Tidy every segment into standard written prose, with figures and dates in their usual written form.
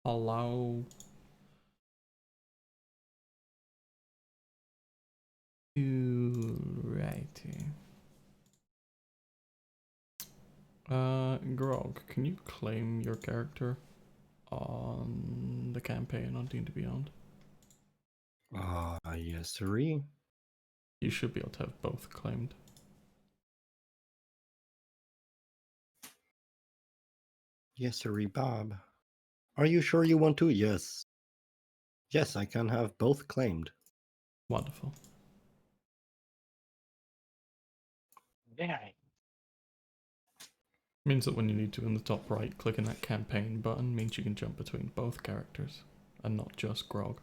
allow righty. Grog, can you claim your character on the campaign on D&D Beyond? Yes, sirree. You should be able to have both claimed. Yes, sirree, Bob. Are you sure you want to? Yes. Yes, I can have both claimed. Wonderful. Very. Means that when you need to in the top right, clicking that campaign button means you can jump between both characters and not just Grog.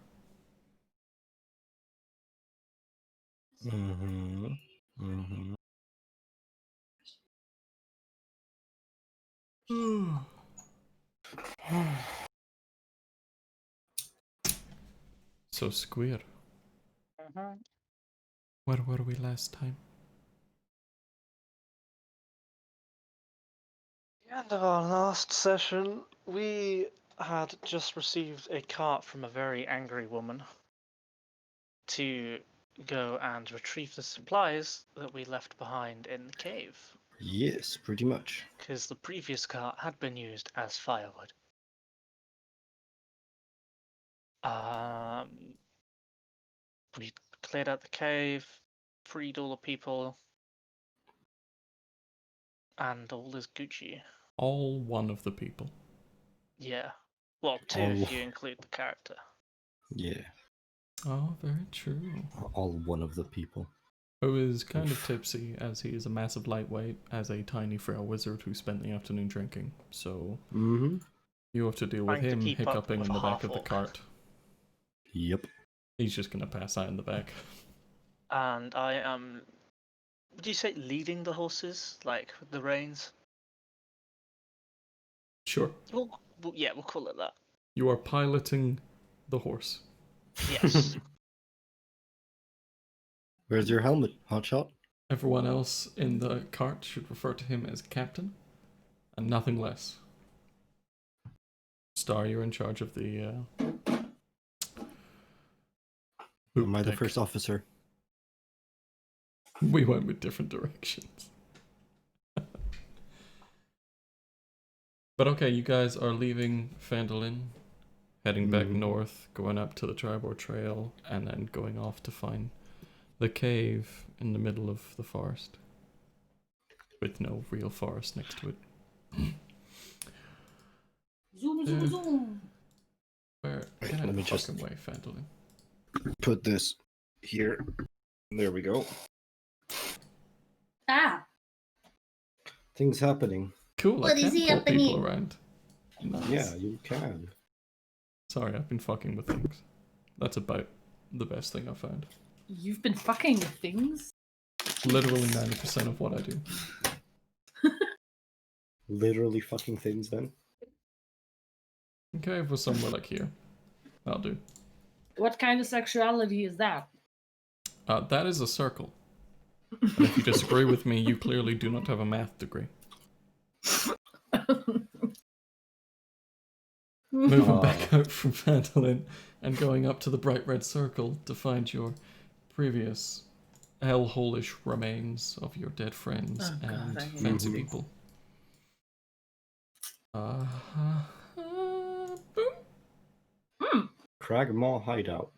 Mm-hmm. Mm-hmm. So Square, where were we last time? The end of our last session, we had just received a cart from a very angry woman to go and retrieve the supplies that we left behind in the cave. Yes, pretty much. Because the previous cart had been used as firewood. We cleared out the cave, freed all the people, and all is Gucci. All one of the people. Yeah. Well, two if you include the character. Yeah. Oh, very true. All one of the people. Who is kind of tipsy, as he is a massive lightweight, as a tiny frail wizard who spent the afternoon drinking. So you have to deal with Trying to him keep up hiccuping with in the a back of the half-orc. cart. Yep. He's just gonna pass out in the back. And I am, would you say leading the horses, like with the reins? Sure. Yeah, we'll call it that. You are piloting the horse. Yes. Where's your helmet, hotshot? Everyone else in the cart should refer to him as captain, and nothing less. Star, you're in charge of the Am I the deck. first officer? We went with different directions. But okay, you guys are leaving Phandelver, heading back north, going up to the Tribord Trail, and then going off to find the cave in the middle of the forest. With no real forest next to it. Zoom, zoom, zoom. Where? Get out of the fucking way, Phandelver. Put this here. There we go. Ah. Things happening. Cool, What I is can he pull up in people here? around. Nice. Yeah, you can. Sorry, I've been fucking with things. That's about the best thing I've found. You've been fucking with things? Literally 90% of what I do. Literally fucking things then. Okay, if we're somewhere like here, I'll do. What kind of sexuality is that? That is a circle. And if you disagree with me, you clearly do not have a math degree. Moving back out from Phandelver and going up to the bright red circle to find your previous hellhole-ish remains of your dead friends and fancy people. Boom. Cragmaw Hideout.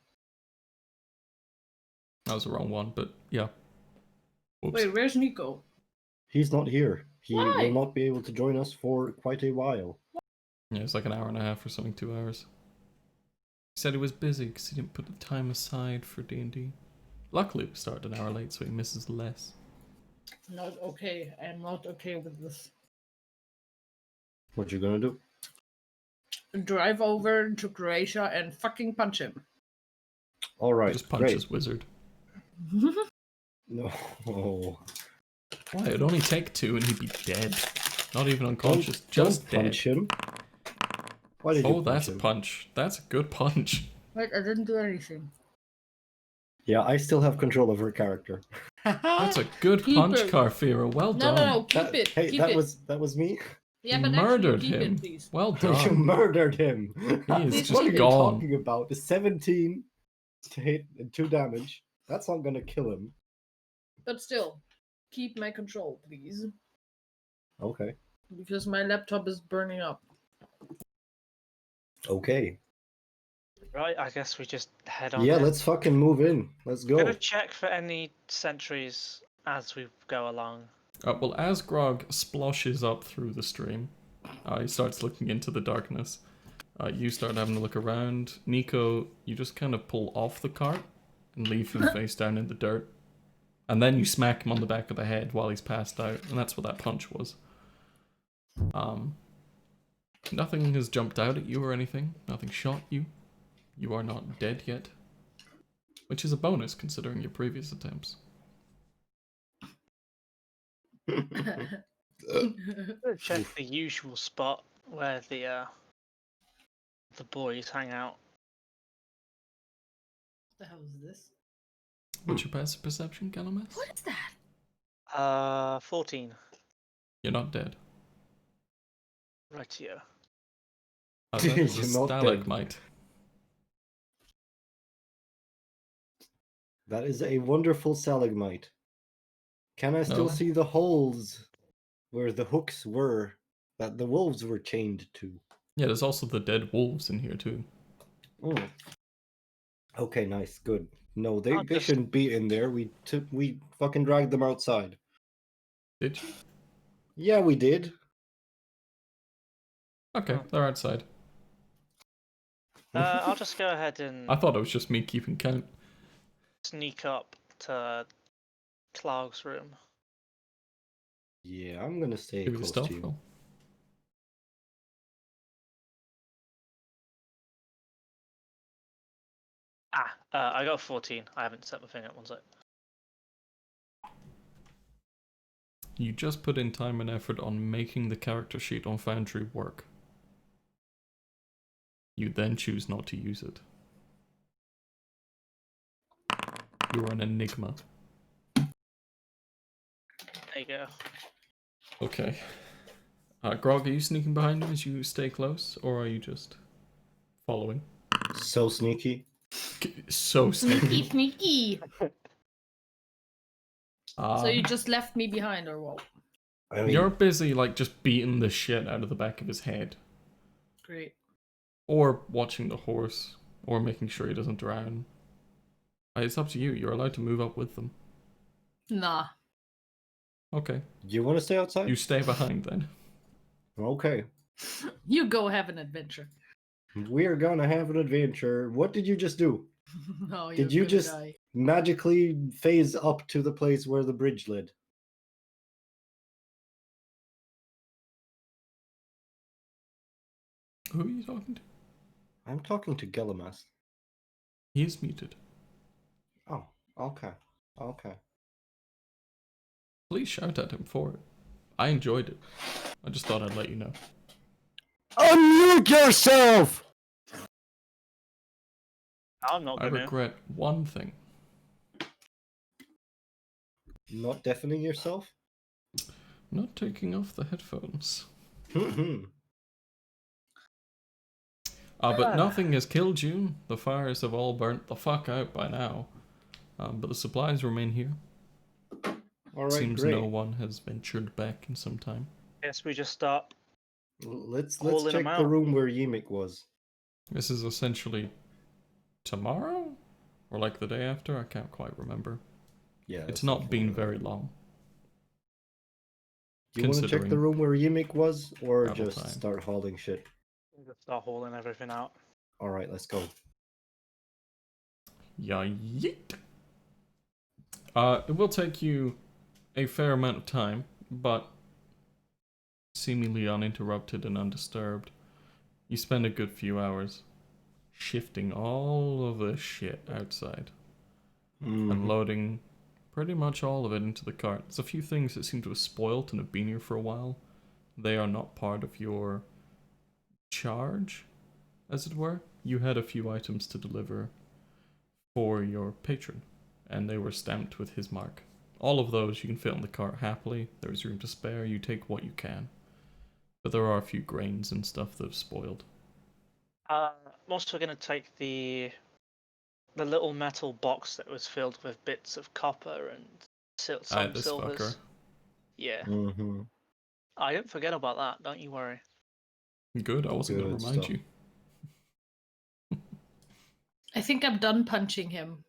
That was the wrong one, but yeah. Whoops. Wait, where's Nico? He's not here. He Why? will not be able to join us for quite a while. Yeah, it's like an hour and a half or something, 2 hours. He said he was busy because he didn't put the time aside for D&D. Luckily, we started an hour late, so he misses less. Not okay. I'm not okay with this. What you gonna do? Drive over to Croatia and fucking punch him. All right. Just punch great. his wizard. No. Why? It'd only take 2 and he'd be dead. Not even unconscious, just don't dead. punch him. Why did you punch that's him? a punch. That's a good punch. Wait, I didn't do anything. Yeah, I still have control over a character. That's a good Keep punch, it. Carfira. Well done. No, keep it. Hey, Keep that it. was me. Yeah, You but actually murdered keep him. it, please. Well You done. murdered him. He is Please just What are you gone. talking about? A 17 to hit and 2 damage. That's not gonna kill him. But still, keep my control, please. Okay. Because my laptop is burning up. Okay. Right, I guess we just head on. Yeah, in. let's fucking move in. Let's go. Gonna check for any sentries as we go along. Well, as Grog splashes up through the stream, he starts looking into the darkness. You start having a look around. Nico, you just kind of pull off the cart and leave him face down in the dirt. And then you smack him on the back of the head while he's passed out, and that's what that punch was. Nothing has jumped out at you or anything. Nothing shot you. You are not dead yet. Which is a bonus considering your previous attempts. Gonna check the usual spot where the boys hang out. What the hell is this? What's your passive perception, Galamas? What is that? 14. You're not dead. Rightio. That is a You're not dead. stalagmite. That is a wonderful stalagmite. Can I still No. see the holes where the hooks were that the wolves were chained to? Yeah, there's also the dead wolves in here too. Mm. Okay, nice, good. No, they just- shouldn't be in there. We fucking dragged them outside. Did you? Yeah, we did. Okay, Oh. they're outside. I'll just go ahead and I thought it was just me keeping count. sneak up to Clark's room. Yeah, I'm gonna stay Give me a close stealth to you. roll. I got 14. I haven't set my finger up one sec. You just put in time and effort on making the character sheet on Foundry work. You then choose not to use it. You are an enigma. There you go. Okay. Grog, are you sneaking behind him as you stay close, or are you just following? So sneaky. So sneaky. Sneaky. So you Um, just left me behind, or what? I mean, You're busy, like, just beating the shit out of the back of his head. Great. Or watching the horse. Or making sure he doesn't drown. It's up to you. You're allowed to move up with them. Nah. Okay. you want to stay outside? You stay behind then. Okay. You go have an adventure. We're gonna have an adventure. What did you just do? No, Did you're you gonna just die. magically phase up to the place where the bridge led? Who are you talking to? I'm talking to Gelamas. He is muted. Oh, okay. Okay. Please shout at him for it. I enjoyed it. I just thought I'd let you know. Unmute yourself! I'm not I gonna. regret one thing. Not deafening yourself? Not taking off the headphones. But nothing has killed you. The fires have all burnt the fuck out by now. But the supplies remain here. Alright, Seems great. no one has ventured back in some time. Guess we just start. Let's Hauling check them the out. room where Yimik was. This is essentially tomorrow? Or like the day after? I can't quite remember. Yeah. It's something not been like that. very long. Do you want to check the considering room where Yimik was, or travel just time. start hauling shit? Just start hauling everything out. Alright, let's go. Yeah, yeet. It will take you a fair amount of time, but seemingly uninterrupted and undisturbed. You spend a good few hours shifting all of this shit outside and loading pretty much all of it into the cart. There's a few things that seem to have spoiled and have been here for a while. They are not part of your charge, as it were. You had a few items to deliver for your patron, and they were stamped with his mark. All of those you can fit on the cart happily. There is room to spare. You take what you can. But there are a few grains and stuff that have spoiled. I'm also going to take the little metal box that was filled with bits of copper and some This silvers. fucker. Yeah. Mm-hmm. I didn't forget about that, don't you worry. Good, I wasn't going Good to remind stuff. you. I think I'm done punching him.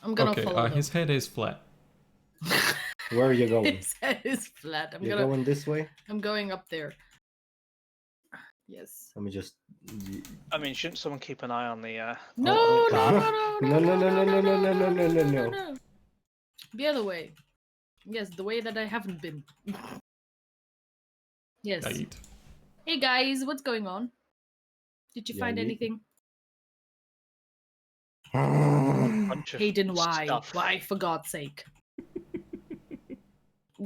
I'm gonna Okay, follow his head is flat. Where are you going? His head is flat. You're going this way? I'm going up there. Yes. Let me just... I mean, shouldn't someone keep an eye on the... No, Oh, no, no, no, no, no, no, no, no, no, no, no. no. The other way. Yes, the way that I haven't been. Yes. Right. Hey guys, what's going on? Did you Yeah, find you- anything? bunch of Hayden, why? stuff. Why, for God's sake?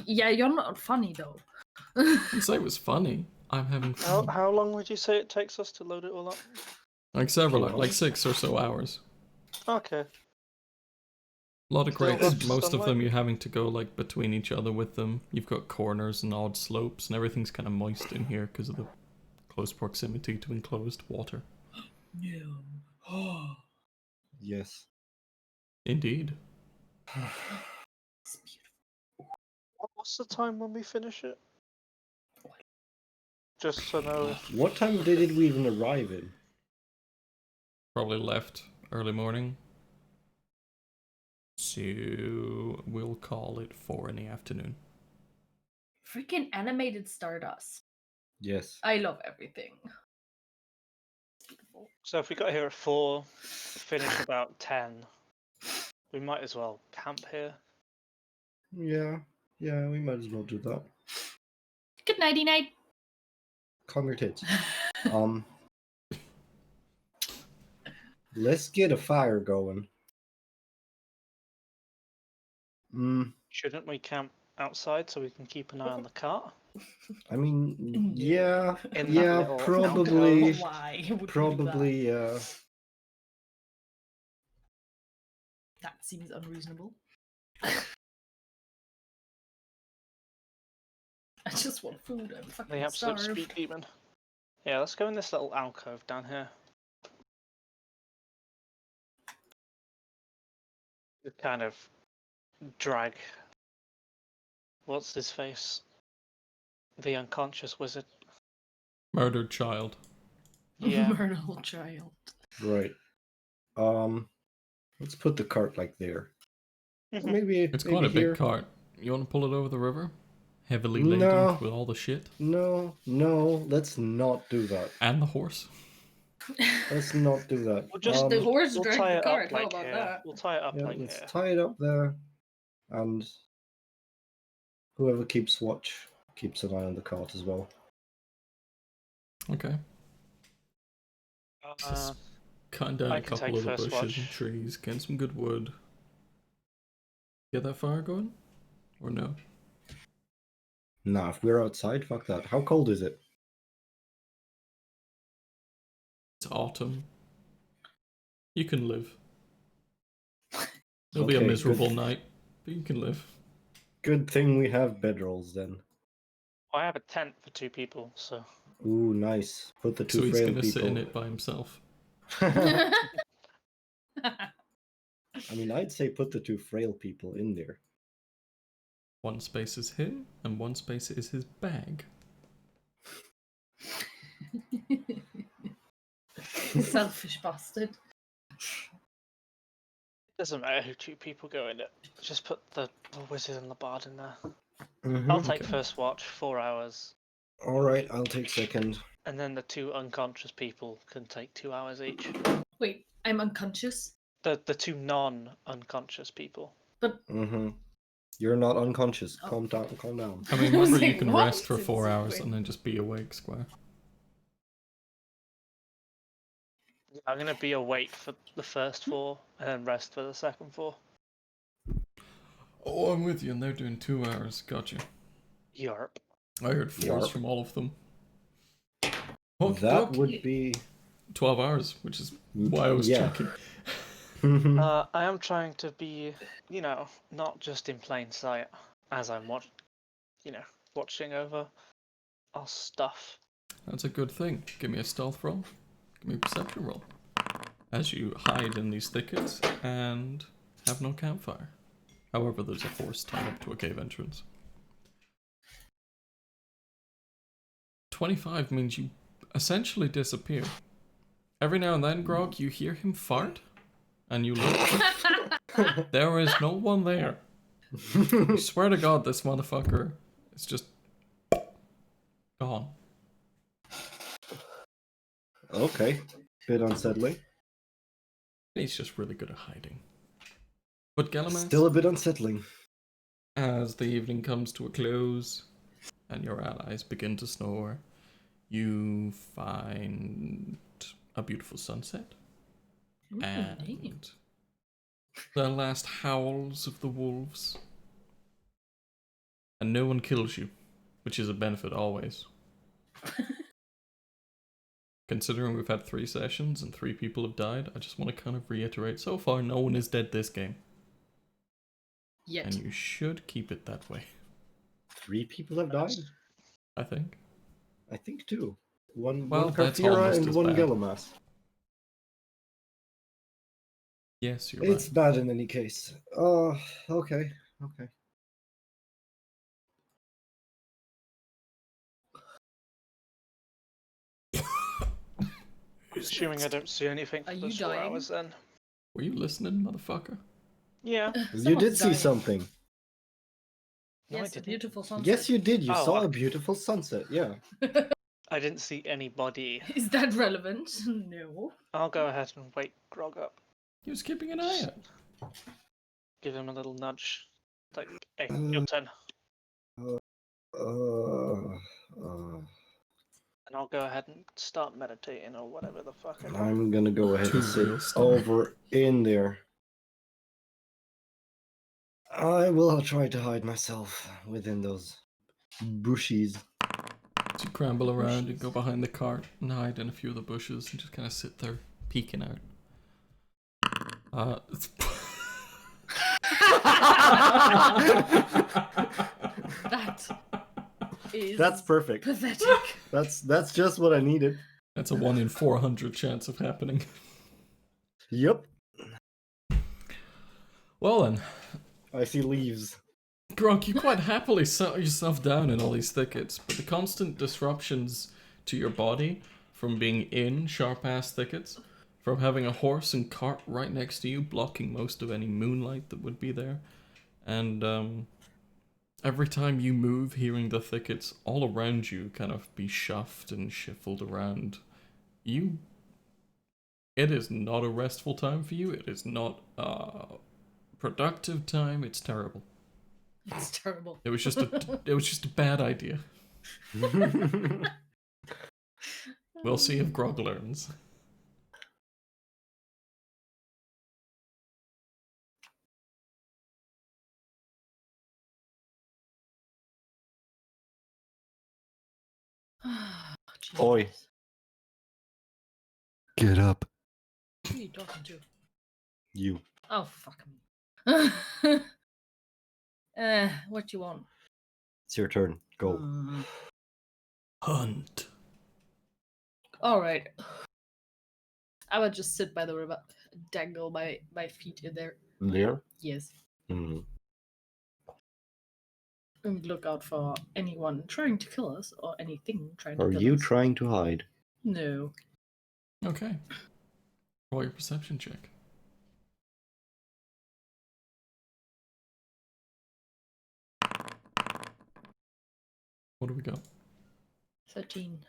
Yeah, you're not funny though. I didn't say it was funny. I'm having fun. How long would you say it takes us to load it all up? Like several, Few like hours. 6 or so hours. Okay. A lot of Still grains. lots of Most of them sunlight? you're having to go like between each other with them. You've got corners and odd slopes, and everything's kind of moist in here because of the close proximity to enclosed water. No. Yes. Indeed. It's beautiful. What's the time when we finish it? Just to know if... What time did we even arrive in? Probably left early morning. So we'll call it 4 in the afternoon. Freaking animated Stardust. Yes. I love everything. It's beautiful. So if we got here at 4, finish about 10, we might as well camp here. Yeah. Yeah, we might as well do that. Good nighty night. Calm your tits. Let's get a fire going. Shouldn't we camp outside so we can keep an eye on the cart? I mean, yeah, In that yeah, little probably, alcove. Why would you do that? probably, That seems unreasonable. I just want food. I'm fucking The absolute starved. speed demon. Yeah, let's go in this little alcove down here. You kind of drag... What's his face? The unconscious wizard. Murdered child. Yeah. Myrtle child. right. Let's put the cart like there. Mhm. Maybe It's maybe quite a here. big cart. You want to pull it over the river? Heavily laden No. with all the shit? No, no, let's not do that. And the horse? Let's not do that. We'll just The horse we'll dragged tie the it cart. up How like about here. that? We'll tie it up Yeah, like let's here. tie it up there, and whoever keeps watch keeps an eye on the cart as well. Okay. Just cutting down I a can couple take of the first bushes and watch. trees, getting some good wood. Get that fire going? Or no? Nah, if we're outside, fuck that. How cold is it? It's autumn. You can live. It'll be a Okay, miserable good. night, but you can live. Good thing we have bedrolls then. I have a tent for 2 people, so... Ooh, nice. Put the two So he's frail gonna sit in people. it by himself. I mean, I'd say put the two frail people in there. One space is him, and one space is his bag. Selfish bastard. It doesn't matter who 2 people go in it. Just put the wizard and the bard in there. Mhm. I'll take Okay. first watch, 4 hours. Alright, I'll take second. And then the 2 unconscious people can take 2 hours each. Wait, I'm unconscious? The 2 non-unconscious people. Mm-hmm. You're not unconscious. Oh. Calm down, calm down. I mean, I was remember you like, can what? rest for 4 hours Wait. and then just be awake, Square. I'm gonna be awake for the first 4 and then rest for the second 4. Oh, I'm with you, and they're doing 2 hours. Gotcha. Yarp. I heard 4s Yarp. from all of them. Okie That doke. would be 12 hours, which is why I was yeah. checking. I am trying to be, not just in plain sight as I'm watching over. our stuff. That's a good thing. Give me a stealth roll. Give me a perception roll. As you hide in these thickets and have no campfire. However, there's a horse tied up to a cave entrance. 25 means you essentially disappear. Every now and then, Grog, you hear him fart, and you look. There is no one there. I swear to God, this motherfucker is just gone. Okay. Bit unsettling. He's just really good at hiding. But Galamas, Still a bit unsettling. as the evening comes to a close and your allies begin to snore, you find a beautiful sunset. Ooh, And damn. the last howls of the wolves. And no one kills you, which is a benefit always. Considering we've had 3 sessions and 3 people have died, I just want to kind of reiterate, so far no one is dead this game. Yet. And you should keep it that way, 3 people have died? I think. I think 2. One That's Carthira almost and as one bad. Galamas. Yes, you're It's right. bad in any case. Okay. Okay. Assuming I don't see anything Are for you those 4 dying? hours then. Were you listening, motherfucker? Yeah. You did Someone's see dying. something. No, I Yes, a didn't. beautiful sunset. Yes, you did. You Oh, saw a okay. beautiful sunset. Yeah. I didn't see anybody. Is that relevant? No. I'll go ahead and wake Grog up. He was keeping an eye out. Give him a little nudge. Like, hey, your turn. And I'll go ahead and start meditating or whatever the fuck I do. I'm gonna go ahead Too and sit real stuff. over in there. I will try to hide myself within those bushes. So you scramble around and go behind the cart and hide in a few of the bushes and just kind of sit there peeking out. That is That's perfect. pathetic. That's just what I needed. That's a 1 in 400 chance of happening. Yep. Well then, I see leaves. Grog, you quite happily settle yourself down in all these thickets, but the constant disruptions to your body from being in sharp-ass thickets, from having a horse and cart right next to you, blocking most of any moonlight that would be there, and every time you move, hearing the thickets all around you kind of be shuffled and shuffled around, it is not a restful time for you, it is not a productive time, it's terrible. It's terrible. It was just a bad idea. We'll see if Grog learns. Oi. Get up. Who are you talking to? You. Oh, fuck me. What you want? It's your turn. Go. Hunt. Alright. I would just sit by the river, dangle my feet in there. There? Yes. Hmm. And look out for anyone trying to kill us or anything trying to Are kill you us. trying to hide? No. Okay. Roll your perception check. What do we got? 13.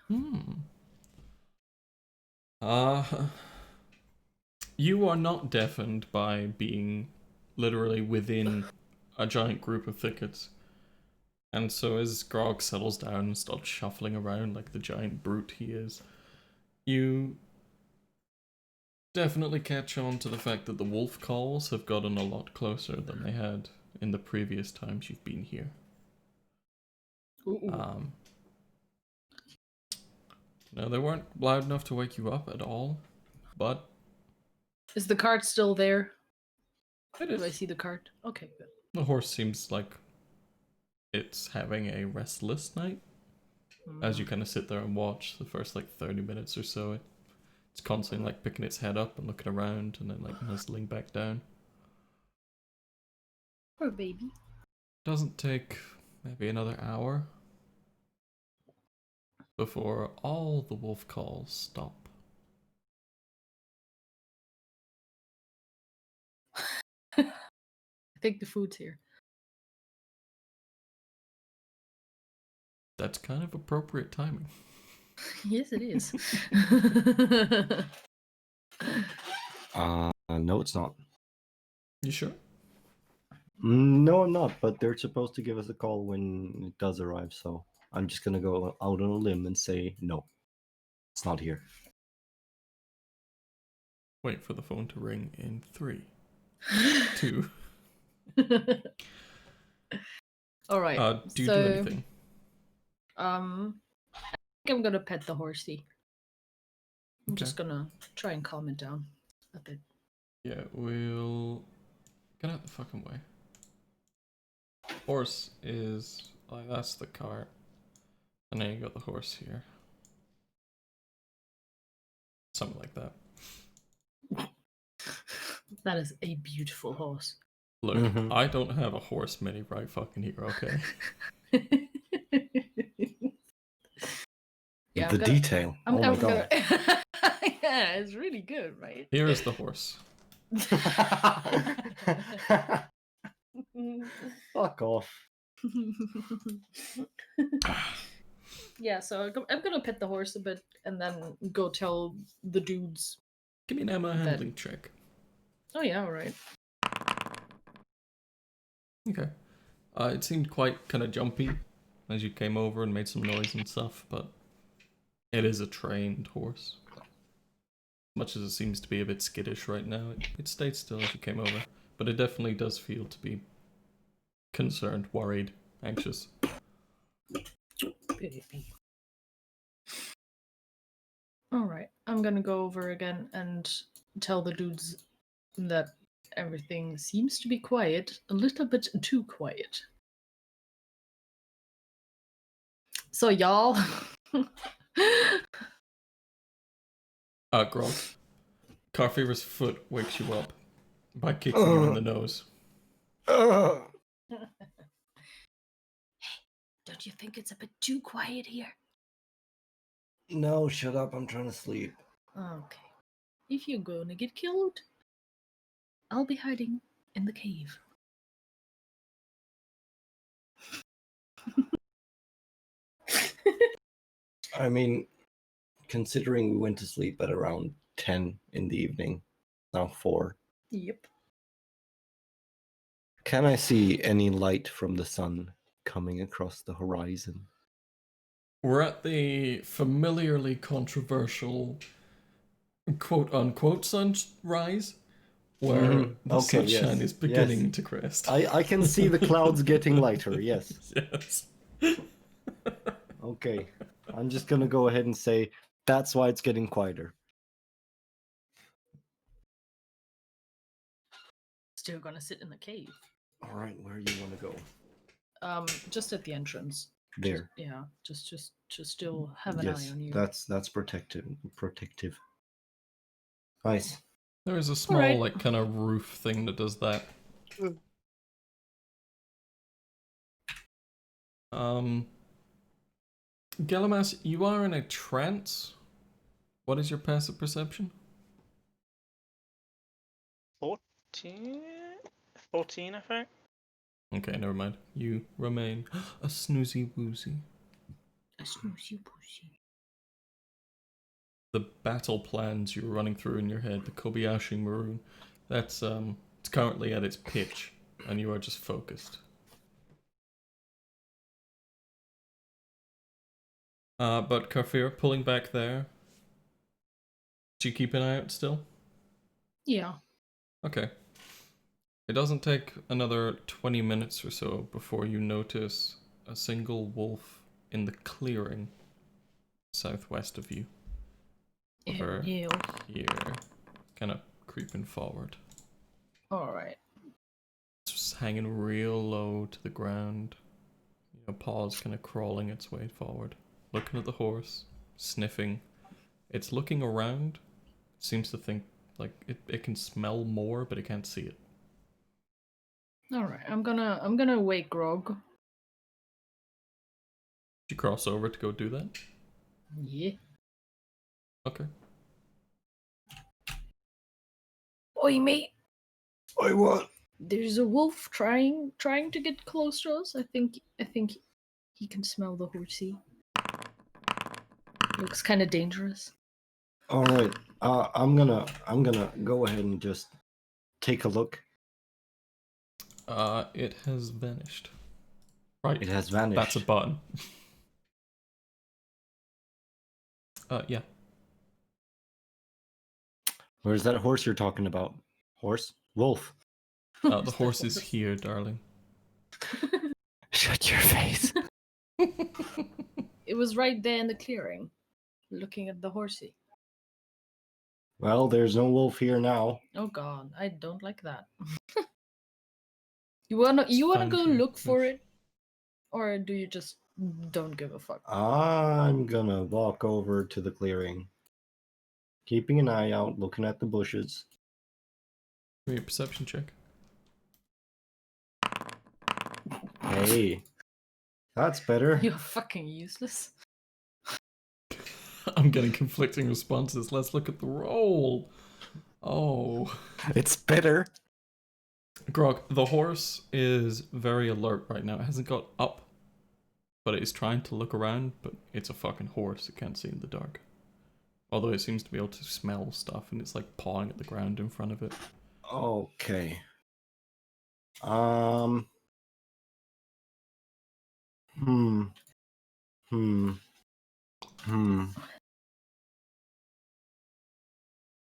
You are not deafened by being literally within a giant group of thickets. And so as Grog settles down and starts shuffling around like the giant brute he is, you definitely catch on to the fact that the wolf calls have gotten a lot closer than they had in the previous times you've been here. Ooh. No, they weren't loud enough to wake you up at all, but Is the cart still there? it Do I is. see the cart? Okay, good. The horse seems like it's having a restless night. as you kind of sit there and watch the first like 30 minutes or so. It's constantly like picking its head up and looking around and then like nuzzling back down. Poor baby. Doesn't take maybe another hour before all the wolf calls stop. I think the food's here. That's kind of appropriate timing. Yes, it is. No, it's not. You sure? No, I'm not. But they're supposed to give us a call when it does arrive. So I'm just gonna go out on a limb and say no, it's not here. Wait for the phone to ring in 3, 2. All right. Do you do anything? I think I'm gonna pet the horsey. I'm Okay. just gonna try and calm it down a bit. Yeah, we'll get out the fucking way. Horse is like that's the cart, and then you got the horse here. Something like that. That is a beautiful horse. Look, Mhm. I don't have a horse mini right fucking here, okay? Yeah, The detail. I'm Oh my god. Yeah, it's really good, right? Here is the horse. Fuck off. Yeah, so I'm gonna pet the horse a bit and then go tell the dudes. Give me an Emma handling check. Oh yeah, alright. Okay. It seemed quite kind of jumpy as you came over and made some noise and stuff, but it is a trained horse. Much as it seems to be a bit skittish right now, it stayed still as you came over, but it definitely does feel to be concerned, worried, anxious. Baby. Alright, I'm gonna go over again and tell the dudes that everything seems to be quiet, a little bit too quiet. So y'all Grog. Carfever's foot wakes you up by kicking you in the nose. don't you think it's a bit too quiet here? No, shut up. I'm trying to sleep. Okay. If you're gonna get killed, I'll be hiding in the cave. I mean, considering we went to sleep at around 10 in the evening, now 4. Yep. Can I see any light from the sun coming across the horizon? We're at the familiarly controversial quote-unquote sunrise, where the Okay, sunshine yes, is beginning yes. to crest. I can see the clouds getting lighter, yes. Yes. Okay. I'm just gonna go ahead and say that's why it's getting quieter. Still gonna sit in the cave. Alright, where do you wanna go? Just at the entrance. There. Just still have an eye on you. That's protective. Nice. There is a small, Alright. like, kind of roof thing that does that. Galamas, you are in a trance. What is your passive perception? 14? 14, I think. Okay, never mind. You remain a snoozy woozy. A snoozy boosy. The battle plans you were running through in your head, the Kobayashi Maroon, that's it's currently at its pitch, and you are just focused. But Kafir, pulling back there. Do you keep an eye out still? Yeah. Okay. It doesn't take another 20 minutes or so before you notice a single wolf in the clearing southwest of you. Over Ew. here, kind of creeping forward. Alright. It's just hanging real low to the ground. You know, paws kind of crawling its way forward. looking at the horse, sniffing. It's looking around, seems to think like it can smell more, but it can't see it. All right, I'm gonna wake Grog. Did you cross over to go do that? Yeah. Okay. Oi, mate. Oi, what? There's a wolf trying to get close to us. I think he can smell the horsey. Looks kind of dangerous. All right. I'm gonna go ahead and just take a look. It has vanished. Right. It has vanished. That's a button. Yeah. Where's that horse you're talking about? Horse? Wolf? The horse is here, darling. Shut your face. It was right there in the clearing, looking at the horsey. Well, there's no wolf here now. Oh God, I don't like that. You wanna go Foundry look for VTT. it, or do you just don't give a fuck? I'm gonna walk over to the clearing, keeping an eye out, looking at the bushes. Give me a perception check. Hey, that's better. You're fucking useless. I'm getting conflicting responses. Let's look at the roll. Oh. It's better. Grog, the horse is very alert right now. It hasn't got up, but it is trying to look around, but it's a fucking horse. It can't see in the dark. Although it seems to be able to smell stuff, and it's like pawing at the ground in front of it. Okay. I've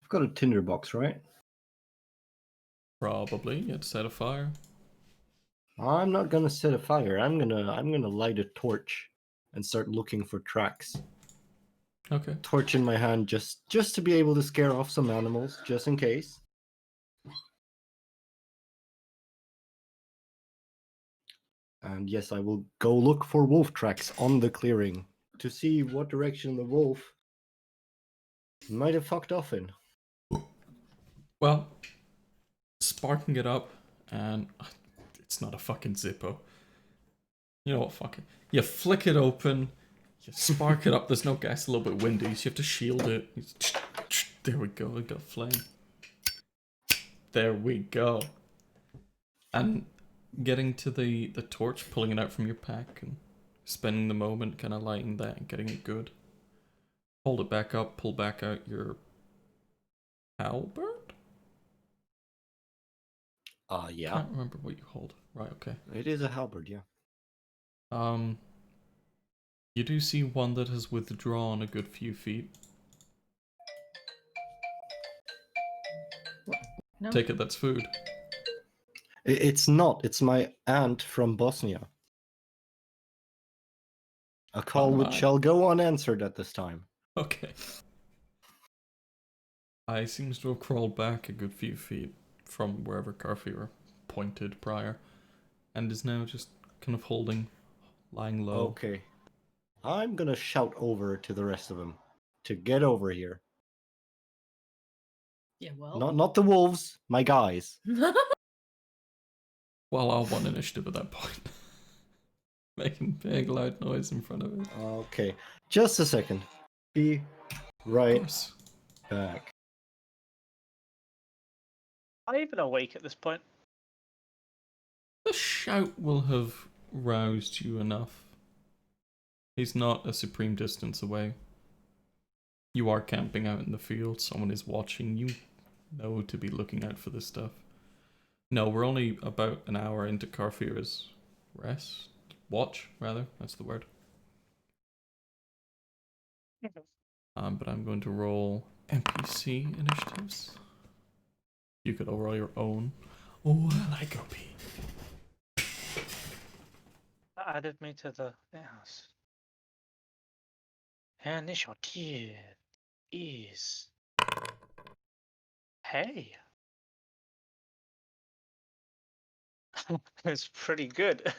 got a tinderbox, right? Probably. You had to set a fire. I'm not gonna set a fire. I'm gonna light a torch and start looking for tracks. Okay. Torch in my hand, just to be able to scare off some animals, just in case. And yes, I will go look for wolf tracks on the clearing to see what direction the wolf might have fucked off in. Well, sparking it up, and it's not a fucking Zippo. You know what? Fuck it. You flick it open, you spark it up. There's no gas, a little bit windy, so you have to shield it. There we go. We got flame. There we go. And getting to the torch, pulling it out from your pack, and spending the moment kind of lighting that and getting it good. Hold it back up, pull back out your halberd? Yeah. Can't remember what you hold. Right, okay. It is a halberd, yeah. You do see one that has withdrawn a good few feet. No. Take it, that's food. It's not. It's my aunt from Bosnia. A call which Alright. shall go unanswered at this time. Okay. I seems to have crawled back a good few feet from wherever Carfier pointed prior, and is now just kind of lying low. Okay. I'm gonna shout over to the rest of them to get over here. Yeah, well. Not the wolves, my guys. Well, I'll want initiative at that point. Making big loud noise in front of it. Okay. Just a second. Be Of right course. back. Am I even awake at this point? The shout will have roused you enough. He's not a supreme distance away. You are camping out in the field. Someone is watching. You know to be looking out for this stuff. No, we're only about an hour into Carfier's rest. Watch, rather. That's the word. But I'm going to roll NPC initiatives. You could roll your own. Oh, I like OP. That added me to the house. Initiative is. Hey. It's pretty good.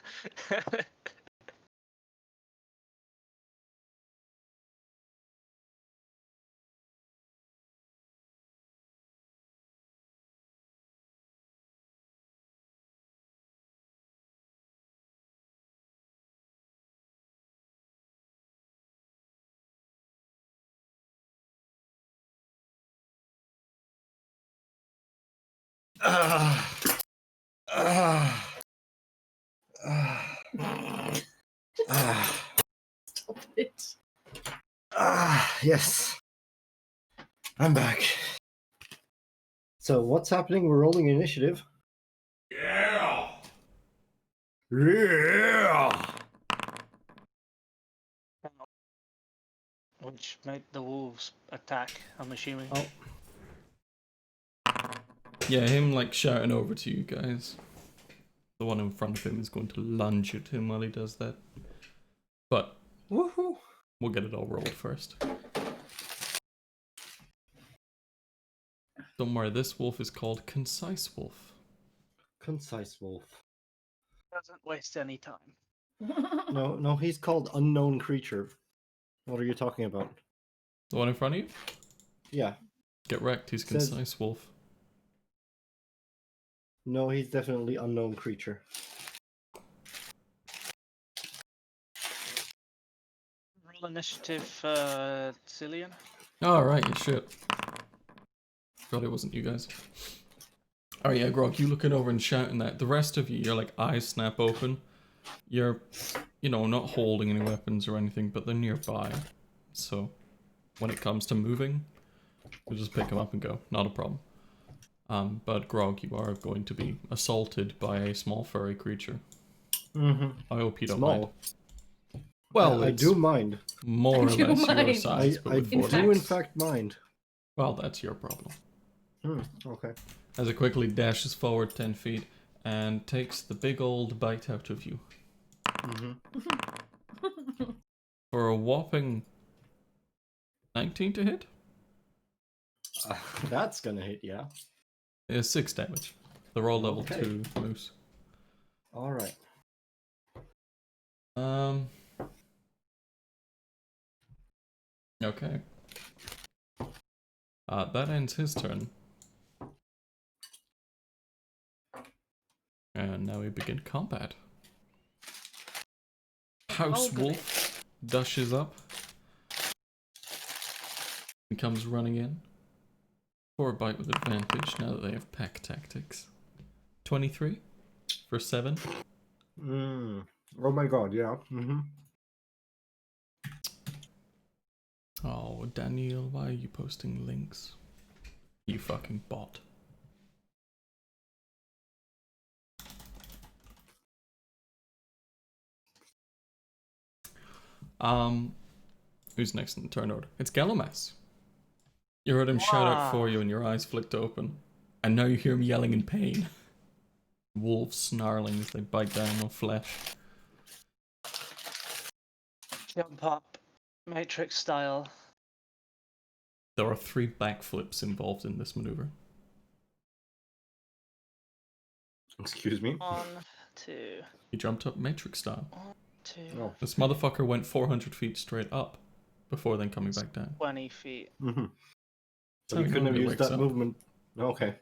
Stop it. Yes. I'm back. So what's happening? We're rolling initiative. Yeah. Yeah. Which made the wolves attack, I'm assuming. Oh. Yeah, him like shouting over to you guys. The one in front of him is going to lunge at him while he does that. But Woohoo. we'll get it all rolled first. Don't worry, this wolf is called Concise Wolf. Concise wolf. Doesn't waste any time. No, he's called unknown creature. What are you talking about? The one in front of you? Yeah. Get wrecked, he's Says- Concise Wolf. No, he's definitely unknown creature. Roll initiative, Cillian. Alright, you shit. God, it wasn't you guys. Oh yeah, Grog, you looking over and shouting that. The rest of you, your like eyes snap open. You're, you know, not holding any weapons or anything, but they're nearby. So, when it comes to moving, we'll just pick them up and go. Not a problem. But Grog, you are going to be assaulted by a small furry creature. Mm-hmm. I hope you don't Small. mind. Well, I it's do mind. more or I do less your mind. size, but I with In four do fact- in legs. fact mind. Well, that's your problem. Okay. As it quickly dashes forward 10 feet and takes the big old bite out of you. Mm-hmm. For a whopping 19 to hit? That's gonna hit, yeah. It's 6 damage. They're all level Okay. 2 moose. All right. Okay. That ends his turn. And now we begin combat. House goody. Wolf dashes up and comes running in for a bite with advantage now that they have pack tactics. 23 for 7. Oh my god, yeah. Mm-hmm. Oh, Daniel, why are you posting links? You fucking bot. Who's next in the turn order? It's Galamas. You heard him shout out for you and your eyes flicked open. And now you hear him yelling in pain. Wolves snarling as they bite down on flesh. Jump up, Matrix style. There are 3 backflips involved in this maneuver. Excuse me. 1, 2, He jumped up Matrix style. 2, Oh. This motherfucker went 400 feet straight up before then coming back down. 20 feet. Mm-hmm. So But he couldn't have normally used wakes that up. movement. Okay.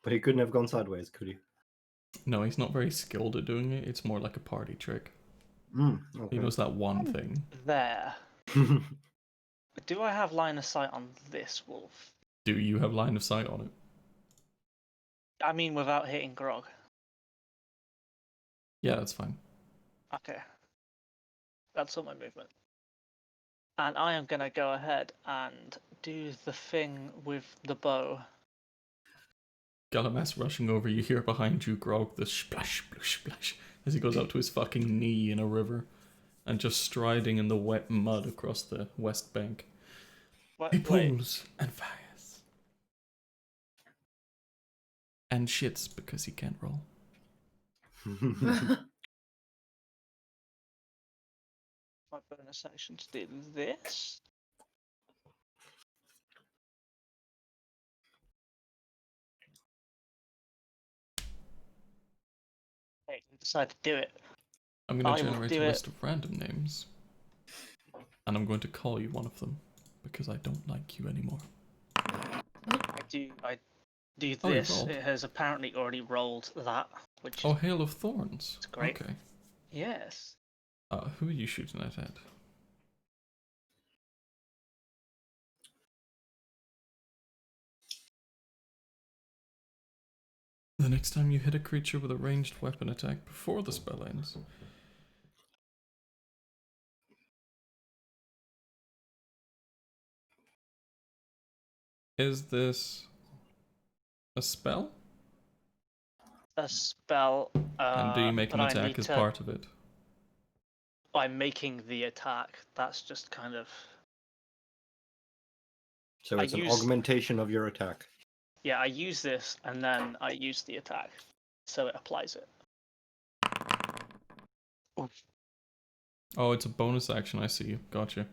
But he couldn't have gone sideways, could he? No, he's not very skilled at doing it. It's more like a party trick. Okay. He knows that one thing. There. Do I have line of sight on this wolf? Do you have line of sight on it? I mean, without hitting Grog. Yeah, that's fine. Okay. That's all my movement. And I am going to go ahead and do the thing with the bow. Galamas rushing over, you hear behind you Grog the splash, splash, splash as he goes out to his fucking knee in a river and just striding in the wet mud across the west bank. He Wait, pulls and fires. And shits because he can't roll. my bonus action to do this. Hey, I decided to do it. I'm going I to will generate do a it. list of random names. And I'm going to call you one of them. Because I don't like you anymore. I do Oh, you this. rolled. It has apparently already rolled that, which Oh, is Hail of Thorns. great. Okay. Yes. Who are you shooting that at? The next time you hit a creature with a ranged weapon attack before the spell ends. Is this a spell? A spell. And do you make but an I attack need as to, part of it? I'm making the attack. That's just kind of. So I it's an use- augmentation of your attack. Yeah, I use this and then I use the attack, so it applies it. Oh, it's a bonus action, I see you. Gotcha.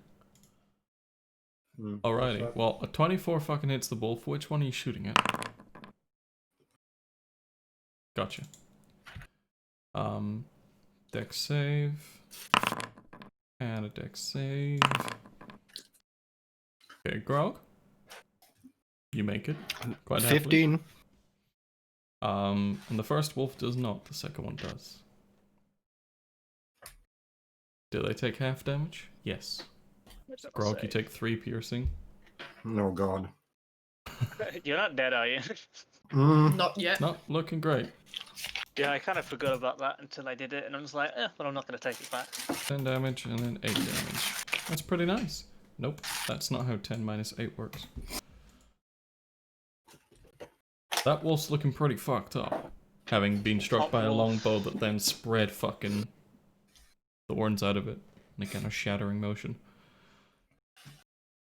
Mm, Alrighty, what's that? well, a 24 fucking hits the wolf. Which one are you shooting at? Gotcha. Dex save. And a dex save. Okay, Grog. You make it. Quite happily. 15. And the first wolf does not, the second one does. Do they take half damage? Yes. Grog, you take 3 piercing. Oh god. You're not dead, are you? Not yet. Not looking great. Yeah, I kind of forgot about that until I did it, and I was like, well, I'm not going to take it back. 10 damage and then 8 damage. That's pretty nice. Nope, that's not how 10 minus 8 works. That wolf's looking pretty fucked up. Having been struck by a longbow that then spread fucking thorns out of it in a kind of shattering motion.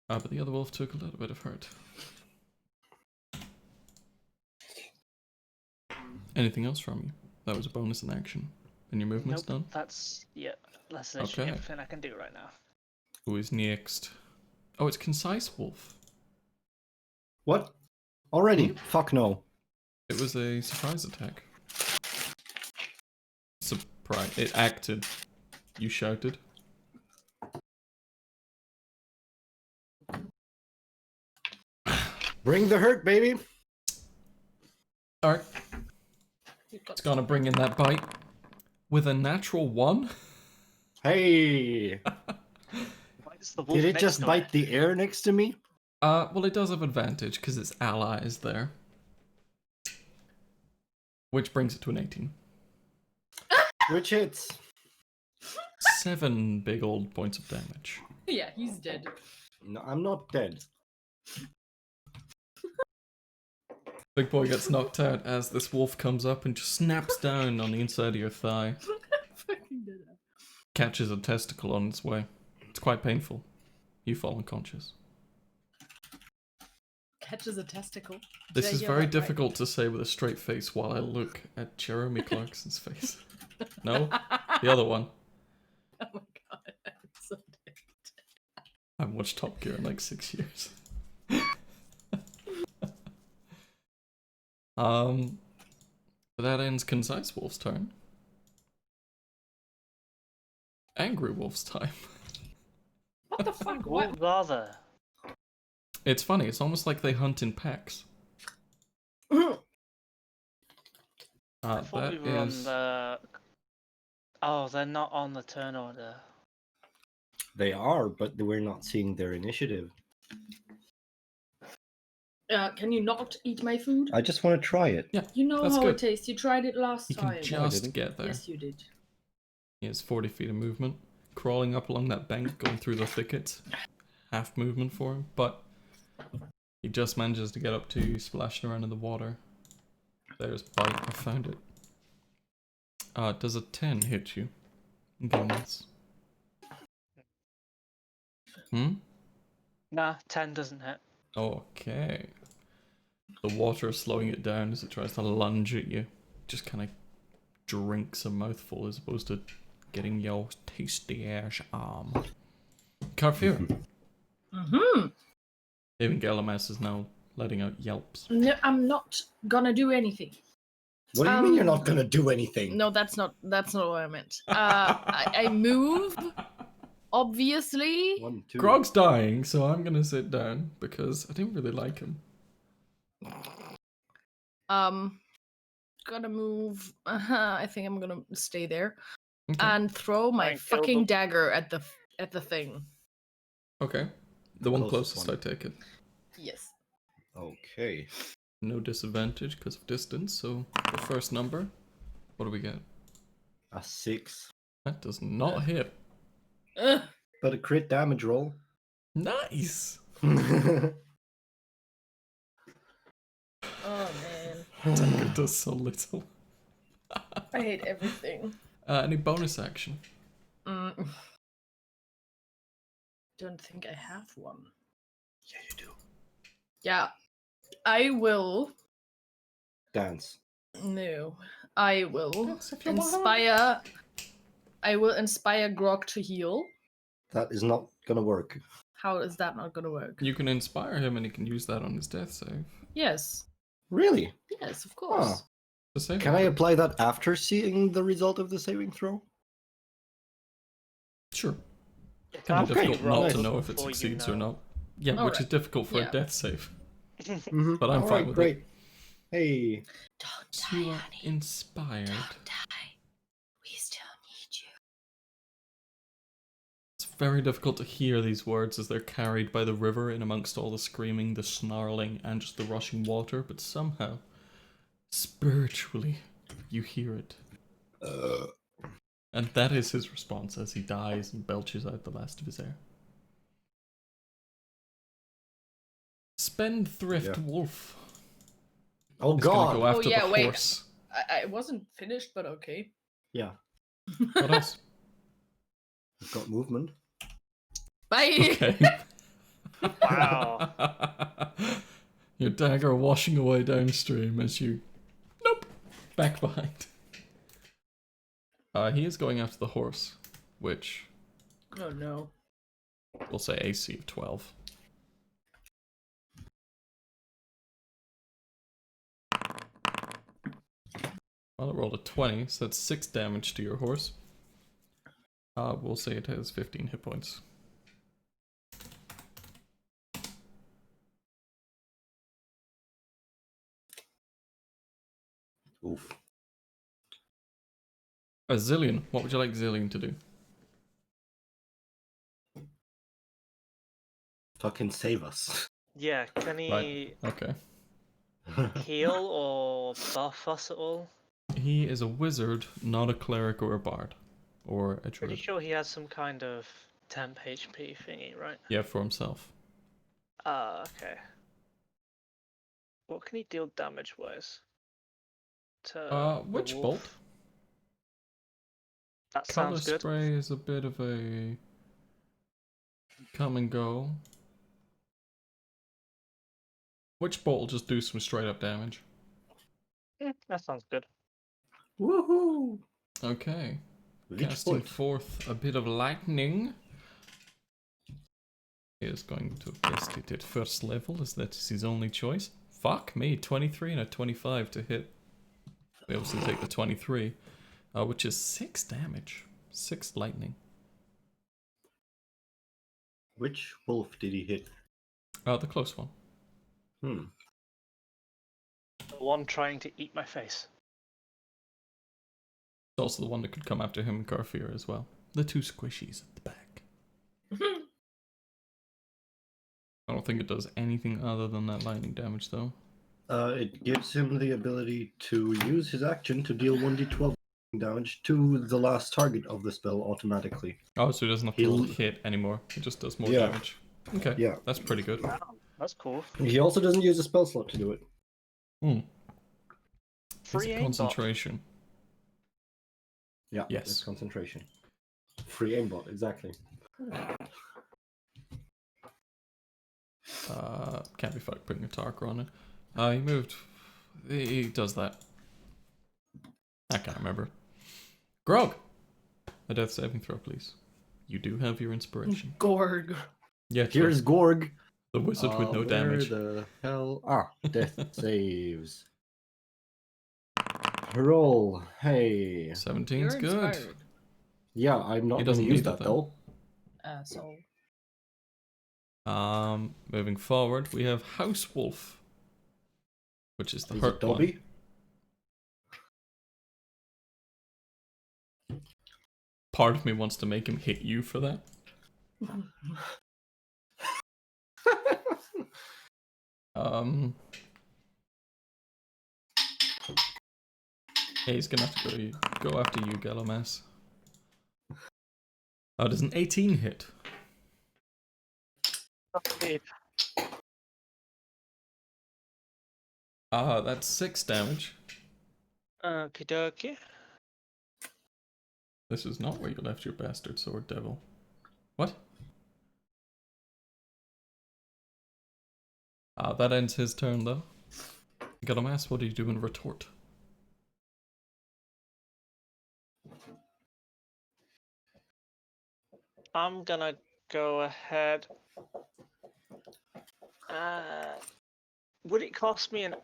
But the other wolf took a little bit of hurt. Anything else from you? That was a bonus in action. And your movement's done? That's, that's literally everything I can do right now. Who is next? Oh, it's Concise Wolf. What? Already? Fuck no. It was a surprise attack. Surprise. It acted. You shouted. Bring the hurt, baby. Alright. It's gonna bring in that bite. With a natural 1? Hey! Did it just bite the air next to me? Well, it does have advantage because its ally is there. Which brings it to an 18. Which hits? 7 big old points of damage. Yeah, he's dead. No, I'm not dead. Big boy gets knocked out as this wolf comes up and just snaps down on the inside of your thigh. Fucking dead. Catches a testicle on its way. It's quite painful. You fall unconscious. Catches a testicle. This Did I is hear very that right? difficult to say with a straight face while I look at Jeremy Clarkson's face. No? The other one. Oh my god, I'm so dead. I haven't watched Top Gear in like 6 years. That ends Concise Wolf's turn. Angry Wolf's time. What the fuck? What What? bother? It's funny, it's almost like they hunt in packs. I thought That we were on is... the. Oh, they're not on the turn order. They are, but we're not seeing their initiative. Can you not eat my food? I just want to try it. Yeah, You know that's how good. it tastes. You tried it last He time. can just didn't. get there. Yes, you did. He has 40 feet of movement. Crawling up along that bank, going through the thicket. Half movement for him, but he just manages to get up to you, splashing around in the water. There's bite, I found it. Does a 10 hit you? Guns. Nah, 10 doesn't hit. Okay. The water is slowing it down as it tries to lunge at you. Just kind of drinks a mouthful as opposed to getting your tasty ass arm. Carfear. Even Galamas is now letting out yelps. No, I'm not gonna do anything. What do you mean you're not gonna do anything? No, that's not what I meant. I move, obviously. 1, 2. Grog's dying, so I'm gonna sit down because I didn't really like him. Gonna move. I think I'm gonna stay there Okay. and throw my Try and kill fucking them. dagger at the thing. Okay. The one Closest closest, one. I take it. Yes. Okay. No disadvantage because of distance, so the first number. What do we get? A 6. That does not hit. Ugh. But a crit damage roll. Nice! Oh Oh man, Dagger does so little. I hate everything. Any bonus action? Don't think I have one. Yeah, you do. Yeah, I will. Dance. No, I will Dance if you want. inspire. I will inspire Grog to heal. That is not gonna work. How is that not gonna work? You can inspire him and he can use that on his death save. Yes, Really? yes, of course. The saving Can I throw. apply that after seeing the result of the saving throw? Sure. It's Kind of after you difficult roll not to know if it before you succeeds or know. not. Yeah, which is Alright. difficult for Yeah. a death save. Mm-hmm. But I'm fine with it. great. Hey. Don't So you are inspired. die. We still need you. It's very difficult to hear these words as they're carried by the river in amongst all the screaming, the snarling, and just the rushing water, but somehow, spiritually, you hear it. And that is his response as he dies and belches out the last of his air. Spendthrift Yeah. Wolf Oh is going to go god. after yeah, the wait. horse. I wasn't finished, but okay. Yeah. What else? I've got movement. Bye. Okay. Wow. Your dagger washing away downstream as you... Nope. Back behind. He is going after the horse, which Oh no. we'll say AC of 12. Well, it rolled a 20, so that's 6 damage to your horse. We'll say it has 15 hit points. Oof. Zillion, what would you like Zillion to do? Fucking save us. Yeah, can he Okay. heal or buff us at all? He is a wizard, not a cleric or a bard. Or a Pretty druid. sure he has some kind of temp HP thingy, right? Yeah, for himself. Ah, okay. What can he deal damage-wise? To the Witch wolf? Bolt. That Color sounds good. spray is a bit of a come and go. Witch Bolt will just do some straight up damage. That sounds good. Woohoo! Okay. Witch Casting Bolt. forth a bit of lightning. He is going to cast it at first level, as that is his only choice. Fuck me, 23 and a 25 to hit. We obviously take the 23, which is 6 damage. 6 lightning. Which wolf did he hit? The close one. Hmm. The one trying to eat my face. It's also the one that could come after him and Garfier as well. The 2 squishies at the back. I don't think it does anything other than that lightning damage, though. It gives him the ability to use his action to deal 1d12 damage to the last target of the spell automatically. Oh, so he doesn't have to roll a hit anymore. He just does more Yeah. damage. Okay, Yeah. that's pretty good. Wow, that's cool. He also doesn't use a spell slot to do it. Hmm. Free Is it aimbot. concentration? Yeah, Yes. it's concentration. Free aimbot, exactly. Can't be fucked putting a Tarker on it. He moved. He does that. I can't remember. Grog! A death saving throw, please. You do have your inspiration. Gorg. Yeah, true. Here's Gorg. The wizard with no damage. Where the hell? Death saves. Roll. Hey. 17's You're good. inspired. Yeah, I'm not He going doesn't to use need it, that though. though. Asshole. Moving forward, we have House Wolf, which is the Is hurt it Dobby? one. Part of me wants to make him hit you for that. Yeah, he's gonna have to go after you, Gallowmass. Oh, does an 18 hit? Okay. Ah, that's 6 damage. Okie dokie. This is not where you left your bastard sword, devil. What? Ah, that ends his turn, though. Gallowmass, what do you do in retort? I'm gonna go ahead. Would it cost me an?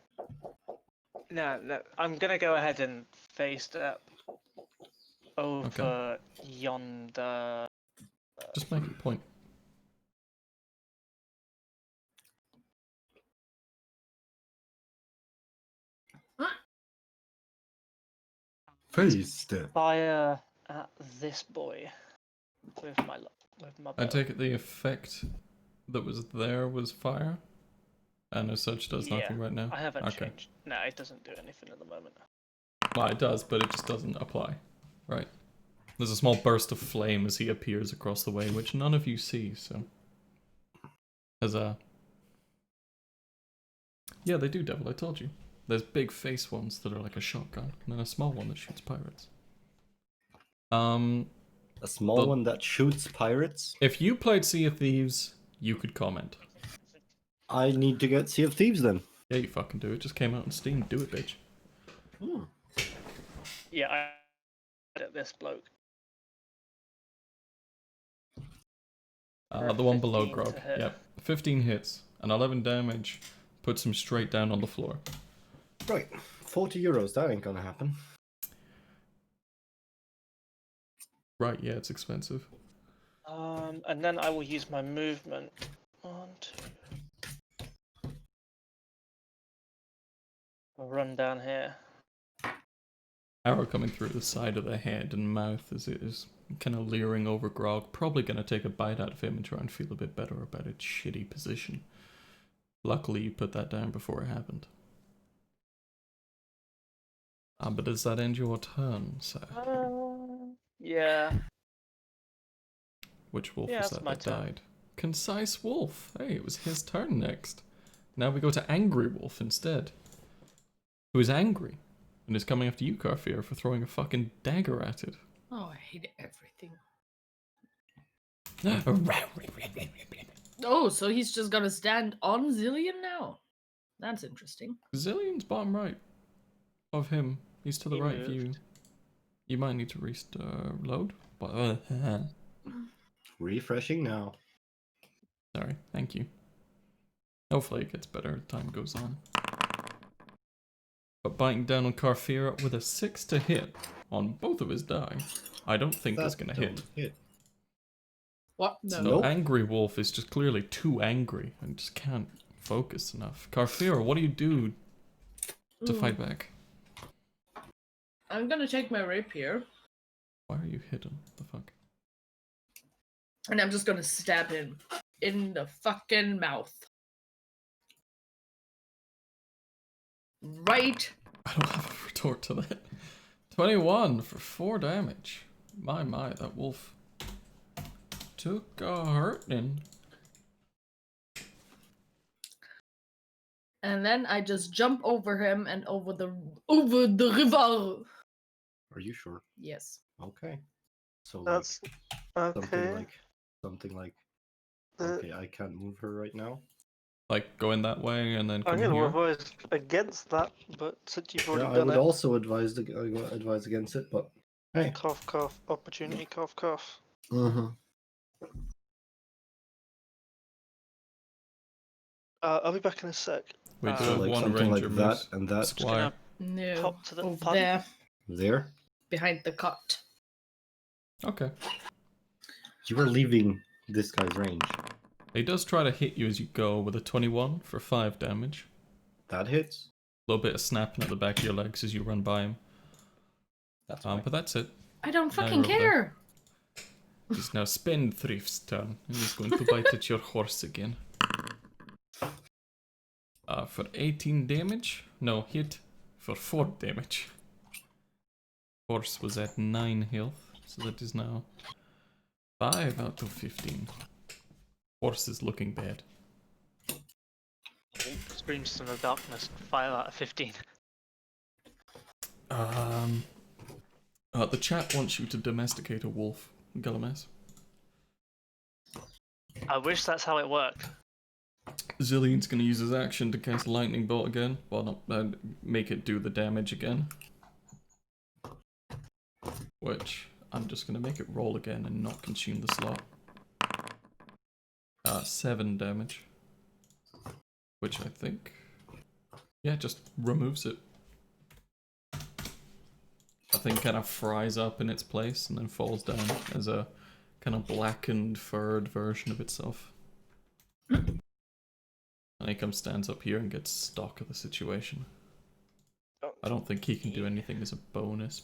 No. I'm gonna go ahead and face up over yonder. Just make a point. Face step. Fire at this boy with my bow. I take it the effect that was there was fire? And as such does nothing right now? I haven't Okay. changed. No, it doesn't do anything at the moment. Well, it does, but it just doesn't apply. Right. There's a small burst of flame as he appears across the way, which none of you see, so... Huzzah. Yeah, they do, Devil, I told you. There's big face ones that are like a shotgun, and then a small one that shoots pirates. A small one that shoots pirates? If you played Sea of Thieves, you could comment. I need to get Sea of Thieves then. Yeah, you fucking do. It just came out on Steam. Do it, bitch. Yeah, I at this bloke. The one below 15 Grog. to hit. Yep. 15 hits and 11 damage. Puts him straight down on the floor. Right. 40 euros, that ain't gonna happen. Right, yeah, it's expensive. And then I will use my movement. 1, 2. I'll run down here. Arrow coming through the side of the head and mouth as it is kind of leering over Grog. Probably going to take a bite out of him and try and feel a bit better about its shitty position. Luckily, you put that down before it happened. But does that end your turn, sir? Yeah. Which wolf Yeah, was that's that my that turn. died? Concise Wolf. Hey, it was his turn next. Now we go to Angry Wolf instead. Who is angry and is coming after you, Carfear, for throwing a fucking dagger at it. Oh, I hate everything. Oh, so he's just gonna stand on Zillion now? That's interesting. Zillion's bottom right of him. He's to the He right of you. moved. You might need to reload. Refreshing now. Sorry, thank you. Hopefully it gets better as time goes on. But biting down on Carfear with a 6 to hit on both of his die, I don't think is going to hit. What? No. So Nope. Angry Wolf is just clearly too angry and just can't focus enough. Carfear, what do you do to fight back? I'm gonna take my rapier, Why are you hidden? The fuck? and I'm just gonna stab him in the fucking mouth. Right. I don't have a retort to that. 21 for 4 damage. My, that wolf took a hurting. And then I just jump over him and over the river. Are you sure? Yes. Okay. So That's like, okay. something like Uh, okay, I can't move her right now. Like going that way and then I'm coming going to here. advise against that, but since you've Yeah, already I done would it, also advise against it, but hey. cough, cough, opportunity, cough, cough. Mm-hmm. I'll be back in a sec. We do So, have like one something ranger like that moose. and that. Squire. No. Pop to the over pardon? there, There. behind the cot. Okay. You were leaving this guy's range. He does try to hit you as you go with a 21 for 5 damage. That hits. A little bit of snapping at the back of your legs as you run by him. That's fine. But that's it. I don't Now fucking you're over there. care. It's now Spendthrift's turn. He's going to bite at your horse again. For 18 damage. No, hit for 4 damage. Horse was at 9 health, so that is now 5 out of 15. Horse is looking bad. Screams from the darkness. 5 out of 15. The chat wants you to domesticate a wolf, Galamas. I wish that's how it worked. Zillion's gonna use his action to cast Lightning Bolt again. Well, no, make it do the damage again. Which, I'm just gonna make it roll again and not consume the slot. 7 damage. Which I think... yeah, just removes it. I think kind of fries up in its place and then falls down as a kind of blackened, furred version of itself. And he stands up here and gets stock of the situation. I don't think he can do anything as a bonus.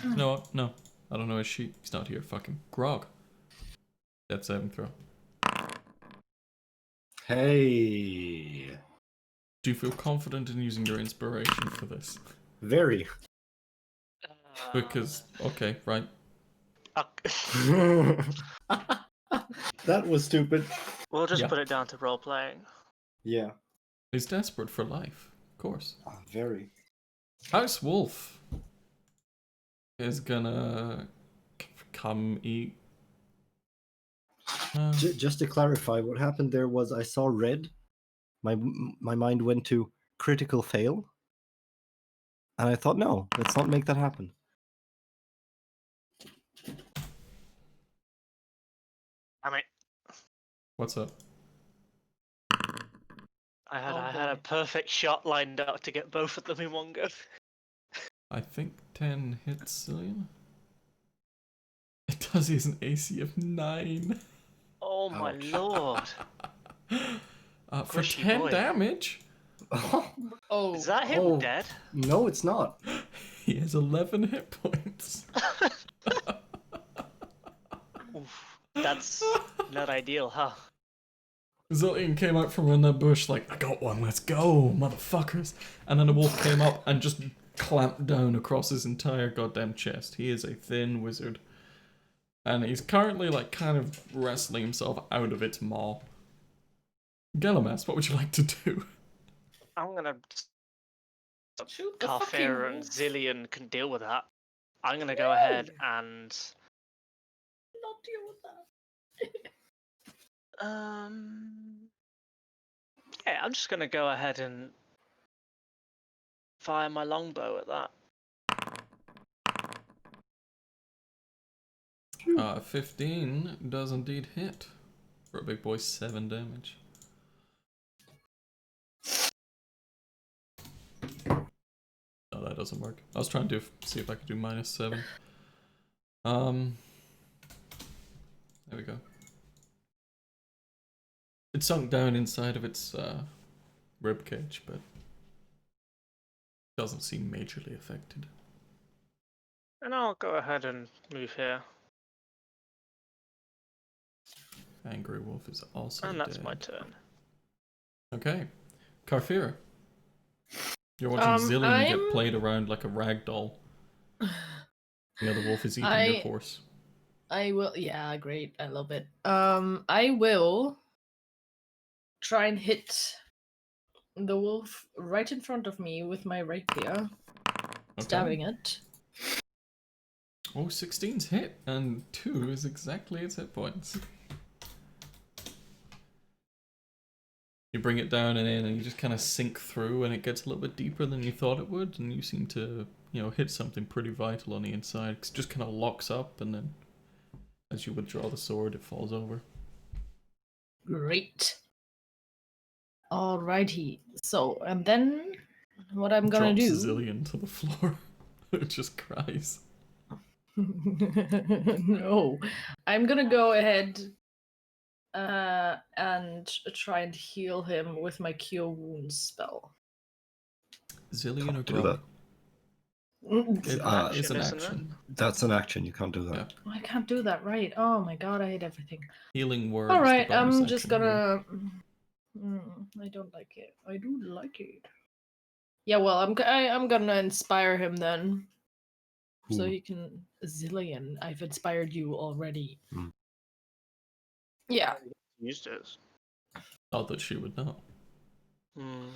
No, no. I don't know his sheet. He's not here. Fucking Grog. Death saving throw. Hey. Do you feel confident in using your inspiration for this? Very. Because, okay, right. That was stupid. We'll just Yeah. put it down to role playing. Yeah. He's desperate for life, of course. Very. House Wolf is gonna come eat. Just to clarify, what happened there was I saw red. My mind went to critical fail. And I thought, no, let's not make that happen. I mean, What's up? I had Oh, a boy. perfect shot lined up to get both of them in one go. I think 10 hits Cillian. It does. He has an AC of 9. Oh my Ouch. lord. For Squishy 10 boy. damage, Oh, Is that him Oh. dead? No, it's not. he has 11 hit points. Oof, that's not ideal, huh? Zillion came out from in the bush like, I got one, let's go, motherfuckers. And then a wolf came up and just clamped down across his entire goddamn chest. He is a thin wizard. And he's currently like kind of wrestling himself out of its maw. Galamas, what would you like to do? I'm gonna... shoot the fucking Carfair and wolf. Zillion can deal with that. I'm gonna go ahead and... Not deal with that. Yeah, I'm just gonna go ahead and fire my longbow at that. 15 does indeed hit. For a big boy, 7 damage. No, that doesn't work. I was trying to see if I could do -7. There we go. It sunk down inside of its rib cage, but doesn't seem majorly affected. And I'll go ahead and move here. Angry Wolf is also And that's dead. my turn. Okay. Carfira. You're watching Zillion get I'm- played around like a rag doll. The other wolf is eating your horse. I will. Yeah, great. I love it. I will try and hit the wolf right in front of me with my rapier, stabbing it. Oh, 16's hit, and 2 is exactly its hit points. You bring it down and in, and you just kind of sink through, and it gets a little bit deeper than you thought it would, and you seem to, hit something pretty vital on the inside. It just kind of locks up, and then as you withdraw the sword, it falls over. Great. Alrighty. So, and then what I'm gonna Drops do? Zillion to the floor. It just cries. No, I'm gonna go ahead and try and heal him with my Cure Wounds spell. Zillion or Do Grog? that. It Action, is an isn't it? action. That's an action. You can't do that. Yeah. I can't do that, right? Oh my god, I hate everything. Healing word. All right, I'm just gonna. I don't like it. I do like it. Yeah, well, I'm gonna inspire him then, so Who? he can. Zillion, I've inspired you already. Mm. Yeah. Used it. Not that she would know. Hmm.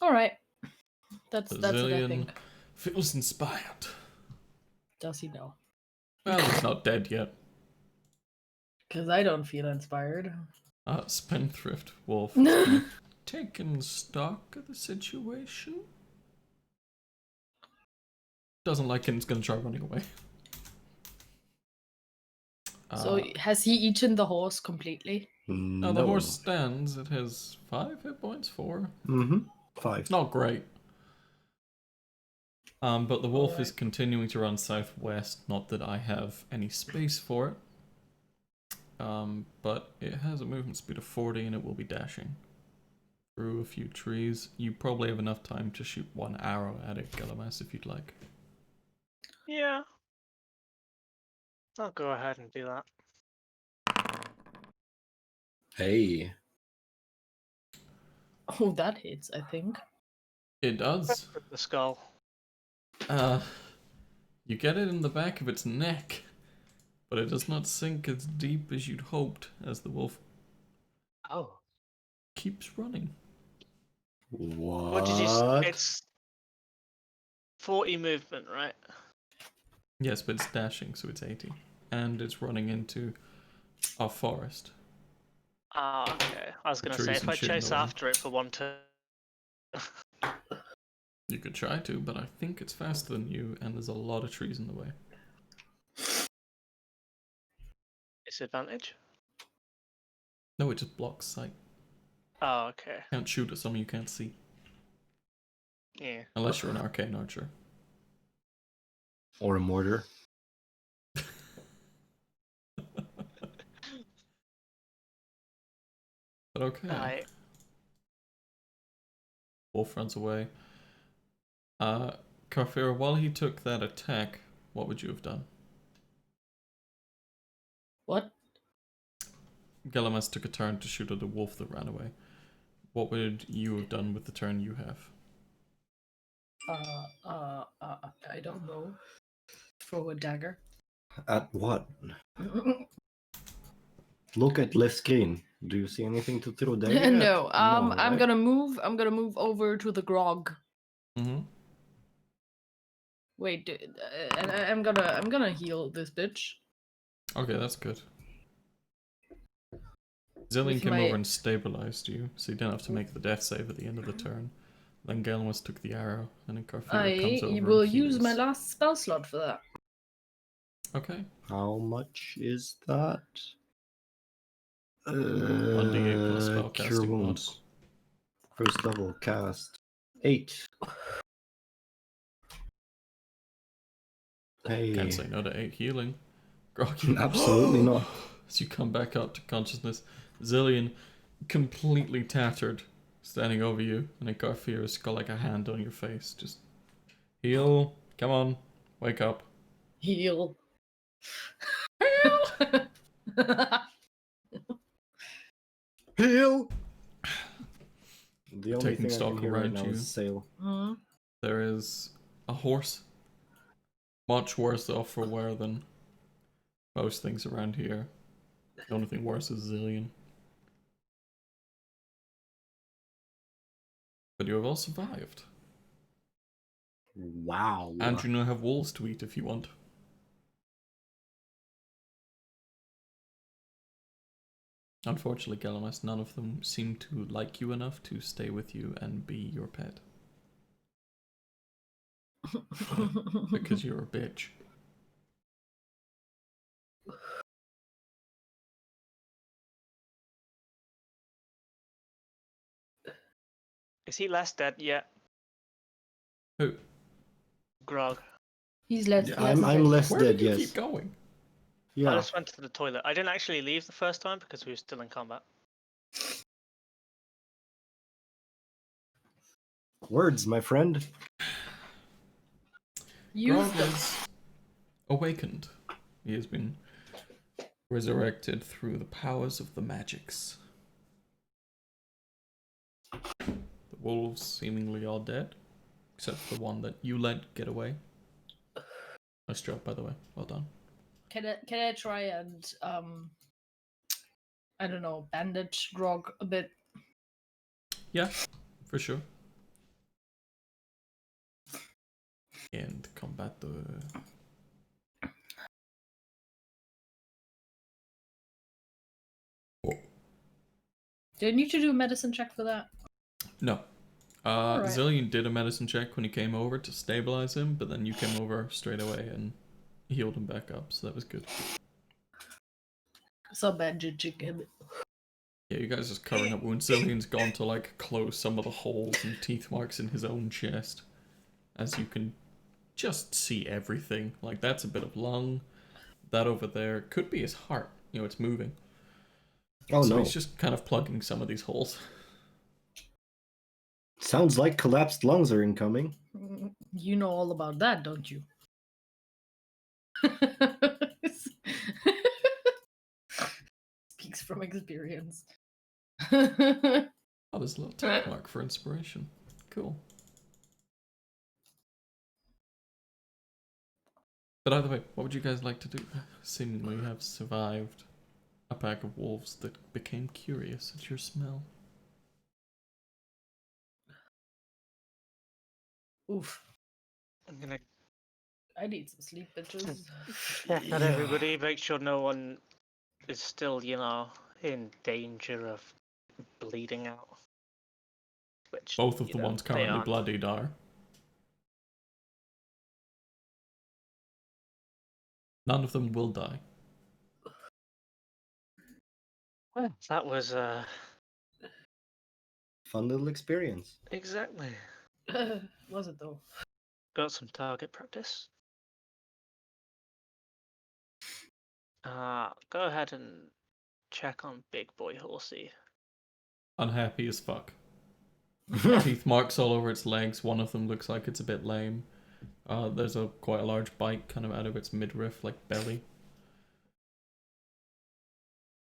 All right. That's it. I Zillion think. feels inspired. Does he know? Well, he's not dead yet. Because I don't feel inspired. Spendthrift Wolf is kind of taking stock of the situation. Doesn't like it and is going to try running away. So has he eaten the horse completely? Now the horse stands. It has 5 hit points, 4. 5. It's not great. But the wolf is Alright. continuing to run southwest. Not that I have any space for it. But it has a movement speed of 40 and it will be dashing through a few trees. You probably have enough time to shoot 1 arrow at it, Galamas, if you'd like. Yeah. I'll go ahead and do that. Hey. Oh, that hits, I think. It does. With the skull. You get it in the back of its neck, but it does not sink as deep as you'd hoped as the wolf Oh. keeps running. What did you say? It's 40 movement, right? Yes, but it's dashing, so it's 80. And it's running into a forest. Ah, okay. I was going to say, trees if and I shit in chase the way. after it for 1 turn... You could try to, but I think it's faster than you, and there's a lot of trees in the way. Disadvantage? No, it just blocks sight. Oh, okay. Can't shoot at something you can't see. Yeah. Unless you're an arcane archer. Or a mortar. But okay. Wolf runs away. Karfira, while he took that attack, what would you have done? What? Galamas took a turn to shoot at the wolf that ran away. What would you have done with the turn you have? I don't know. Throw a dagger. At what? Look at left screen. Do you see anything to throw dagger at? No, I'm right? gonna move. I'm gonna move over to the grog. Mm-hmm. Wait, and I'm gonna heal this bitch. Okay, that's good. Zillion With came my- over and stabilized you, so you didn't have to make the death save at the end of the turn. Then Galamas took the arrow, and then Karfira comes over I will and use my heals. last spell slot for that. Okay. How much is that? 1d8 plus Cure spellcasting mod. wounds. First level cast. 8. Hey. Can't say no to 8 healing. Groggy. Absolutely not. As you come back up to consciousness, Zillion, completely tattered, standing over you, and then Garfira's got like a hand on your face. Just heal. Come on. Wake up. Heal. Heal! The only Taking thing I stock can hear right around now you. is sail. Hmm? There is a horse. Much worse off for wear than most things around here. The only thing worse is Zillion. But you have all survived. Wow. And you now have wolves to eat if you want. Unfortunately, Galamas, none of them seem to like you enough to stay with you and be your pet. Because you're a bitch. Is he less dead yet? Who? Grog. He's less. Yeah, less I'm dead. less Where dead, did you yes. keep going? I Yeah. just went to the toilet. I didn't actually leave the first time because we were still in combat. Words, my friend. Use Grog them. is awakened. He has been resurrected through the powers of the magics. The wolves seemingly all dead, except for the one that you let get away. Nice job, by the way. Well done. Can I try and I don't know, bandage Grog a bit? Yeah, for sure. And combat the... Do I need to do a medicine check for that? No. Alright. Zillion did a medicine check when he came over to stabilize him, but then you came over straight away and healed him back up, so that was good. So bandaging him. Yeah, you guys just covering up wounds. Zillion's gone to like close some of the holes and teeth marks in his own chest. As you can just see everything. Like that's a bit of lung. That over there could be his heart. You know, it's moving. Oh So no. he's just kind of plugging some of these holes. Sounds like collapsed lungs are incoming. You know all about that, don't you? Speaks from experience. Oh, there's a little tick mark for inspiration. Cool. But either way, what would you guys like to do? Seemingly you have survived a pack of wolves that became curious at your smell. Oof. I'm gonna I need some sleep, bitches. check out everybody, make sure no one is still, you know, in danger of bleeding out. Which Both of you the know, ones they currently aren't. bloodied are. None of them will die. Well, that was Fun little experience. exactly. Was it though? Got some target practice. Go ahead and check on Big Boy Horsey. Unhappy as fuck. Teeth marks all over its legs. One of them looks like it's a bit lame. There's quite a large bite kind of out of its midriff, like belly.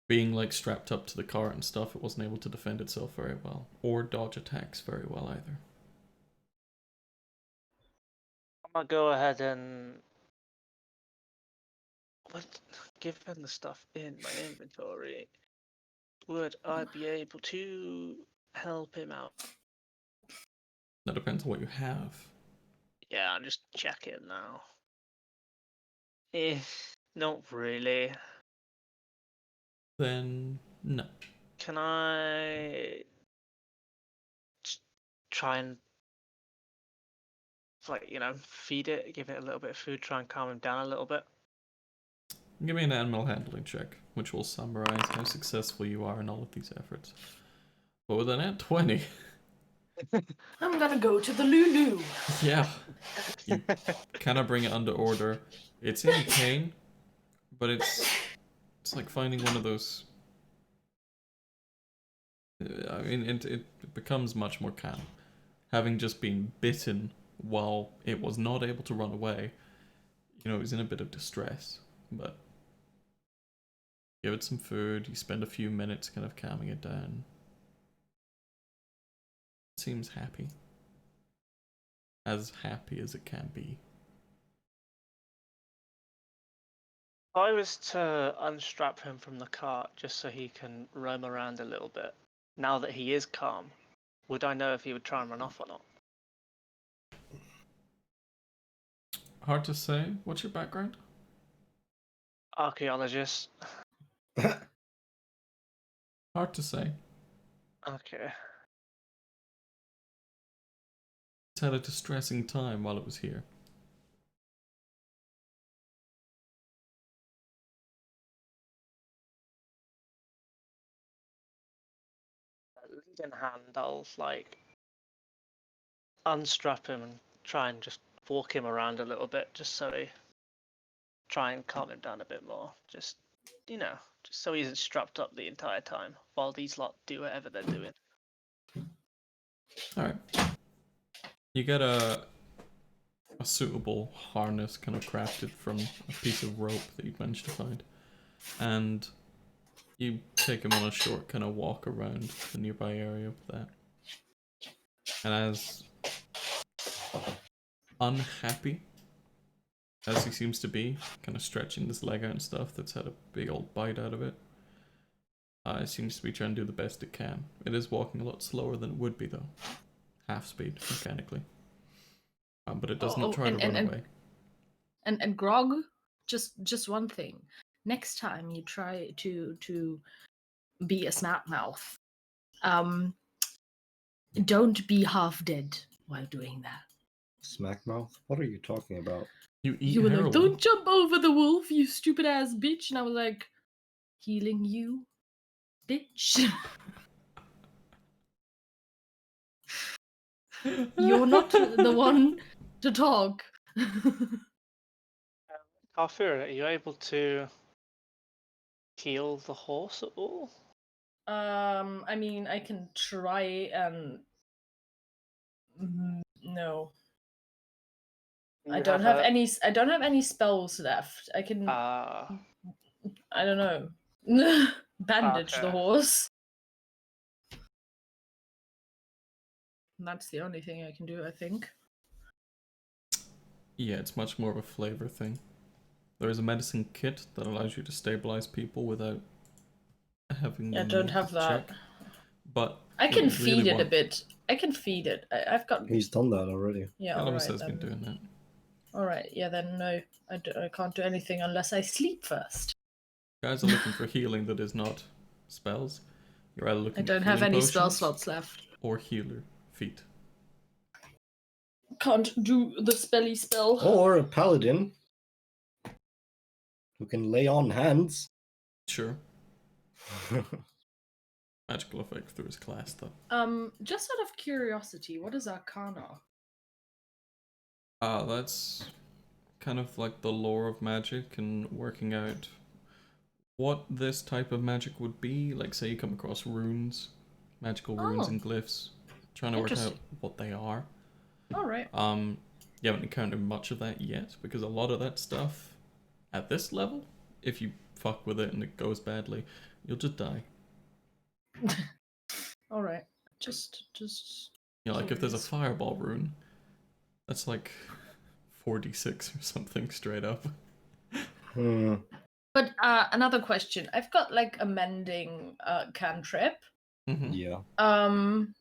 Being like strapped up to the cart and stuff, it wasn't able to defend itself very well. Or dodge attacks very well either. I'm gonna go ahead and given the stuff in my inventory, would I be able to help him out? That depends on what you have. Yeah, I'm just checking now. Not really. Then no. Can I try and, like, you know, feed it, give it a little bit of food, try and calm him down a little bit? Give me an animal handling check, which will summarize how successful you are in all of these efforts. But with an at 20, I'm gonna go to the Lulu. yeah, you kind of bring it under order. It's in pain, but it's like finding one of those. I mean, it becomes much more calm. Having just been bitten while it was not able to run away, you know, it was in a bit of distress. But give it some food, you spend a few minutes kind of calming it down. It seems happy. As happy as it can be. If I was to unstrap him from the cart just so he can roam around a little bit, now that he is calm, would I know if he would try and run off or not? Hard to say. What's your background? Archaeologist. Hard to say. Okay. It's had a distressing time while it was here. Lead in hand, I'll like unstrap him and try and just walk him around a little bit, just so he try and calm him down a bit more. Just, you know, just so he isn't strapped up the entire time while these lot do whatever they're doing. Alright. You get a suitable harness kind of crafted from a piece of rope that you've managed to find. And you take him on a short kind of walk around the nearby area with that. And as unhappy as he seems to be, kind of stretching this leg out and stuff that's had a big old bite out of it, it seems to be trying to do the best it can. It is walking a lot slower than it would be though. Half speed, mechanically. But it does not try to run away. And Grog, just one thing. Next time you try to be a snap mouth, don't be half dead while doing that. Smackmouth? What are you talking about? You eat You were heroin. like, don't jump over the wolf, you stupid ass bitch. And I was like, healing you, bitch. You're not the one to talk. Kafir, are you able to heal the horse at all? I mean, I can try and no. I don't have any. I don't have any spells left. I can. I don't know. Bandage the Okay. horse. And that's the only thing I can do, I think. Yeah, it's much more of a flavor thing. There is a medicine kit that allows you to stabilize people without having Yeah, them don't make have a that. check. But I can if you really feed it a want- bit. I can feed it. I've got. He's done that already. Yeah, Calamus alright has been then. doing that. Alright, yeah, then no. I can't do anything unless I sleep first. Guys are looking for healing that is not spells. You're either looking I don't at have healing any spell potions slots left. or healer feet. Can't do the spelly spell. Or a paladin who can lay on hands. Sure. Magical effect through his class, though. Just out of curiosity, what is Arcana? That's kind of like the lore of magic and working out what this type of magic would be. Like, say you come across runes, magical runes Oh. and glyphs, trying to work out Interesting. what they are. Alright. You haven't encountered much of that yet, because a lot of that stuff, at this level, if you fuck with it and it goes badly, you'll just die. Alright. Just You know, like if there's a curious. fireball rune, that's like 46 or something straight up. But another question. I've got like a mending cantrip. Mm-hmm. Yeah. And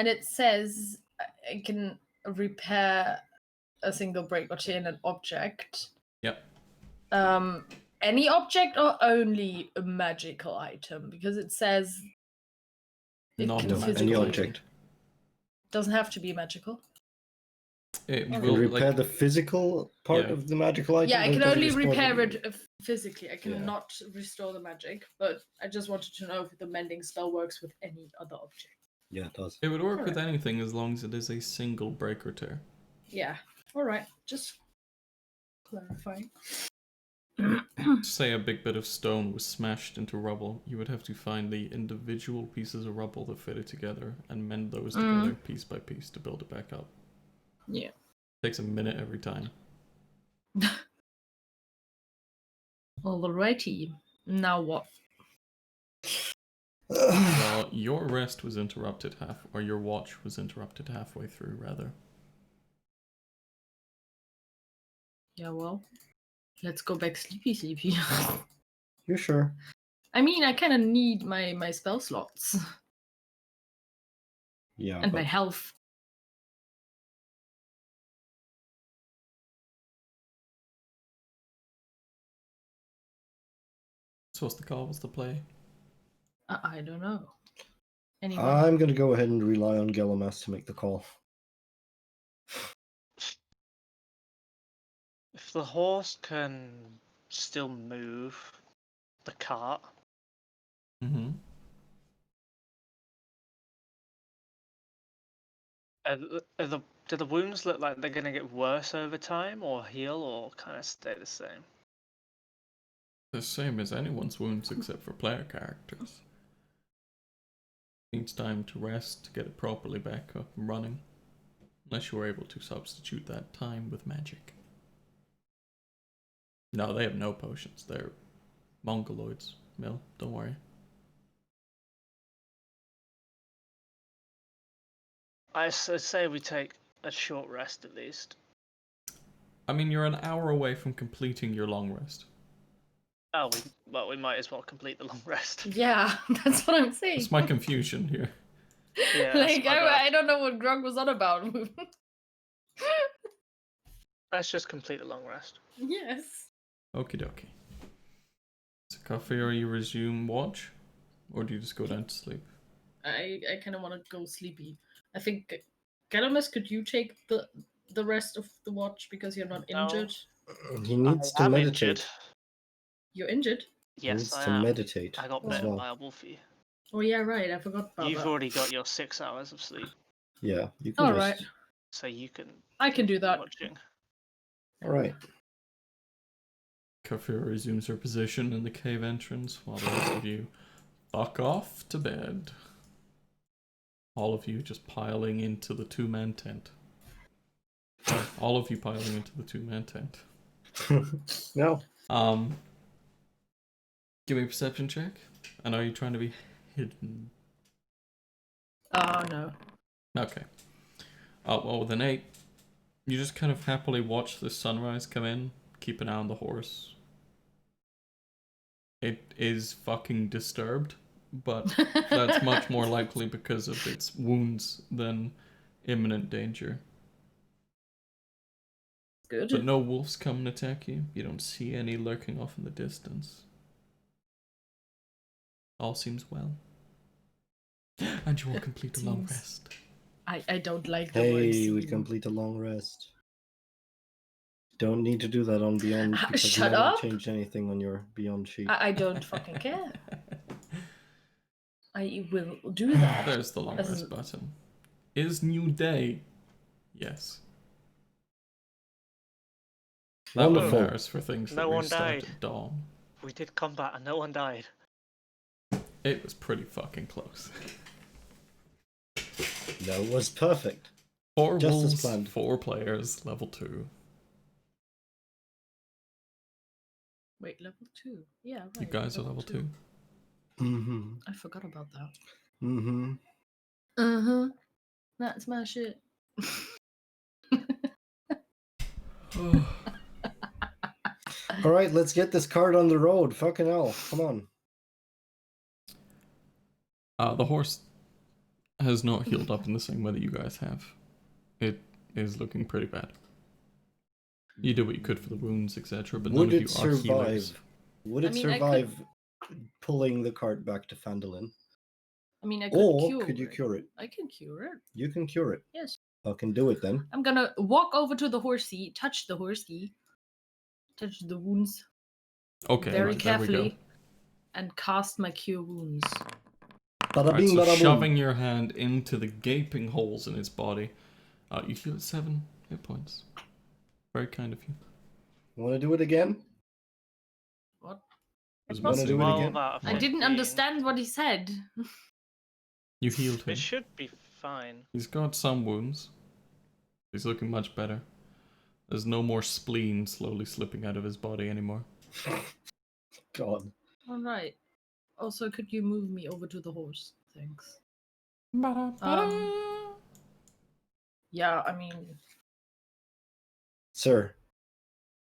it says I can repair a single break or chain an object. Yep. Any object or only a magical item? Because it says it Not can a No, magical any physically object. doesn't have to be magical. It You will, can repair like, the physical part Yeah. of the magical item. Yeah, I but it can doesn't only restore repair the- it physically. I cannot restore the magic, but I just wanted to know if the mending spell works with any other object. Yeah, it does. it would work with Alright. anything as long as it is a single break or tear. Yeah. Alright, just clarifying. Say a big bit of stone was smashed into rubble, you would have to find the individual pieces of rubble that fit it together and mend those together piece by piece to build it back up. Yeah. Takes a minute every time. Alrighty. Now what? Well, your rest was interrupted or your watch was interrupted halfway through, rather. Yeah, well, let's go back sleepy. You sure? I mean, I kind of need my spell slots Yeah. and my but health. So what's the call? What's the play? I don't know. Anyone? I'm gonna go ahead and rely on Gelamas to make the call. If the horse can still move the cart, Mm-hmm. do the wounds look like they're going to get worse over time, or heal, or kind of stay the same? The same as anyone's wounds except for player characters. Needs time to rest to get it properly back up and running. Unless you were able to substitute that time with magic. No, they have no potions. They're mongoloids, Mill. Don't worry. I say we take a short rest at least. I mean, you're an hour away from completing your long rest. Oh, we might as well complete the long rest. Yeah, that's what I'm saying. That's my confusion here. Yeah, that's Like, my bad. I don't know what Grog was on about. Let's just complete the long rest. Yes. Okie dokie. So, Kafir, you resume watch? Or do you just go down to sleep? I kind of want to go sleepy. I think, Galamus, could you take the rest of the watch because you're not No. injured? He needs to I'm meditate. injured. You're injured? He Yes, needs I to am. meditate I got as bitten well. by a wolfie. Oh yeah, right. I forgot about You've that. already got your 6 hours of sleep, Yeah, you can All just. right. so you can. I can do that. Watching. All right. Kafir resumes her position in the cave entrance while the rest of you fuck off to bed. All of you just piling into the two-man tent. All of you piling into the two-man tent. No. Give me a perception check. And are you trying to be hidden? No. Okay. Well, with an 8, you just kind of happily watch the sunrise come in, keep an eye on the horse. It is fucking disturbed, but that's much more likely because of its wounds than imminent danger. Good. But no wolves come and attack you. You don't see any lurking off in the distance. All seems well. And you will complete a long Seems- rest. I don't like the Hey, word we seem. complete a long rest. Don't need to do that on Beyond because Shut you haven't up. changed anything on your Beyond sheet. I don't fucking care. I will do that. There's the long This rest is- button. Is new day? Yes. That one Wonderful. matters for things that No one restart died. at dawn. We did combat and no one died. It was pretty fucking close. That was perfect. 4 Just as wolves, planned. 4 players, level 2. Wait, level 2. Yeah, right. You guys are level 2. Mm-hmm. I forgot about that. Mm-hmm. Uh-huh. That's my shit. All right, let's get this cart on the road. Fucking hell. Come on. The horse has not healed up in the same way that you guys have. It is looking pretty bad. You did what you could for the wounds, etc., but Would none of it you are healers. survive? Would I it mean, I could- survive pulling the cart back to Phandelver? I mean, I could Or cure could you it. cure it? I can cure it. You can cure it. Yes. I can do it then. I'm gonna walk over to the horsey, touch the horsey, touch the wounds Okay, very right, there we go. carefully, and cast my cure wounds. Bada Right, bing, so bada boom. shoving your hand into the gaping holes in its body, you heal 7 hit points. Very kind of you. Want to do it again? What? Was Wanna missing do it one. 12 again? out of I didn't 15. understand what he said. You healed him. It should be fine. He's got some wounds. He's looking much better. There's no more spleen slowly slipping out of his body anymore. God. All right. Also, could you move me over to the horse? Thanks. Yeah, I mean, Sir.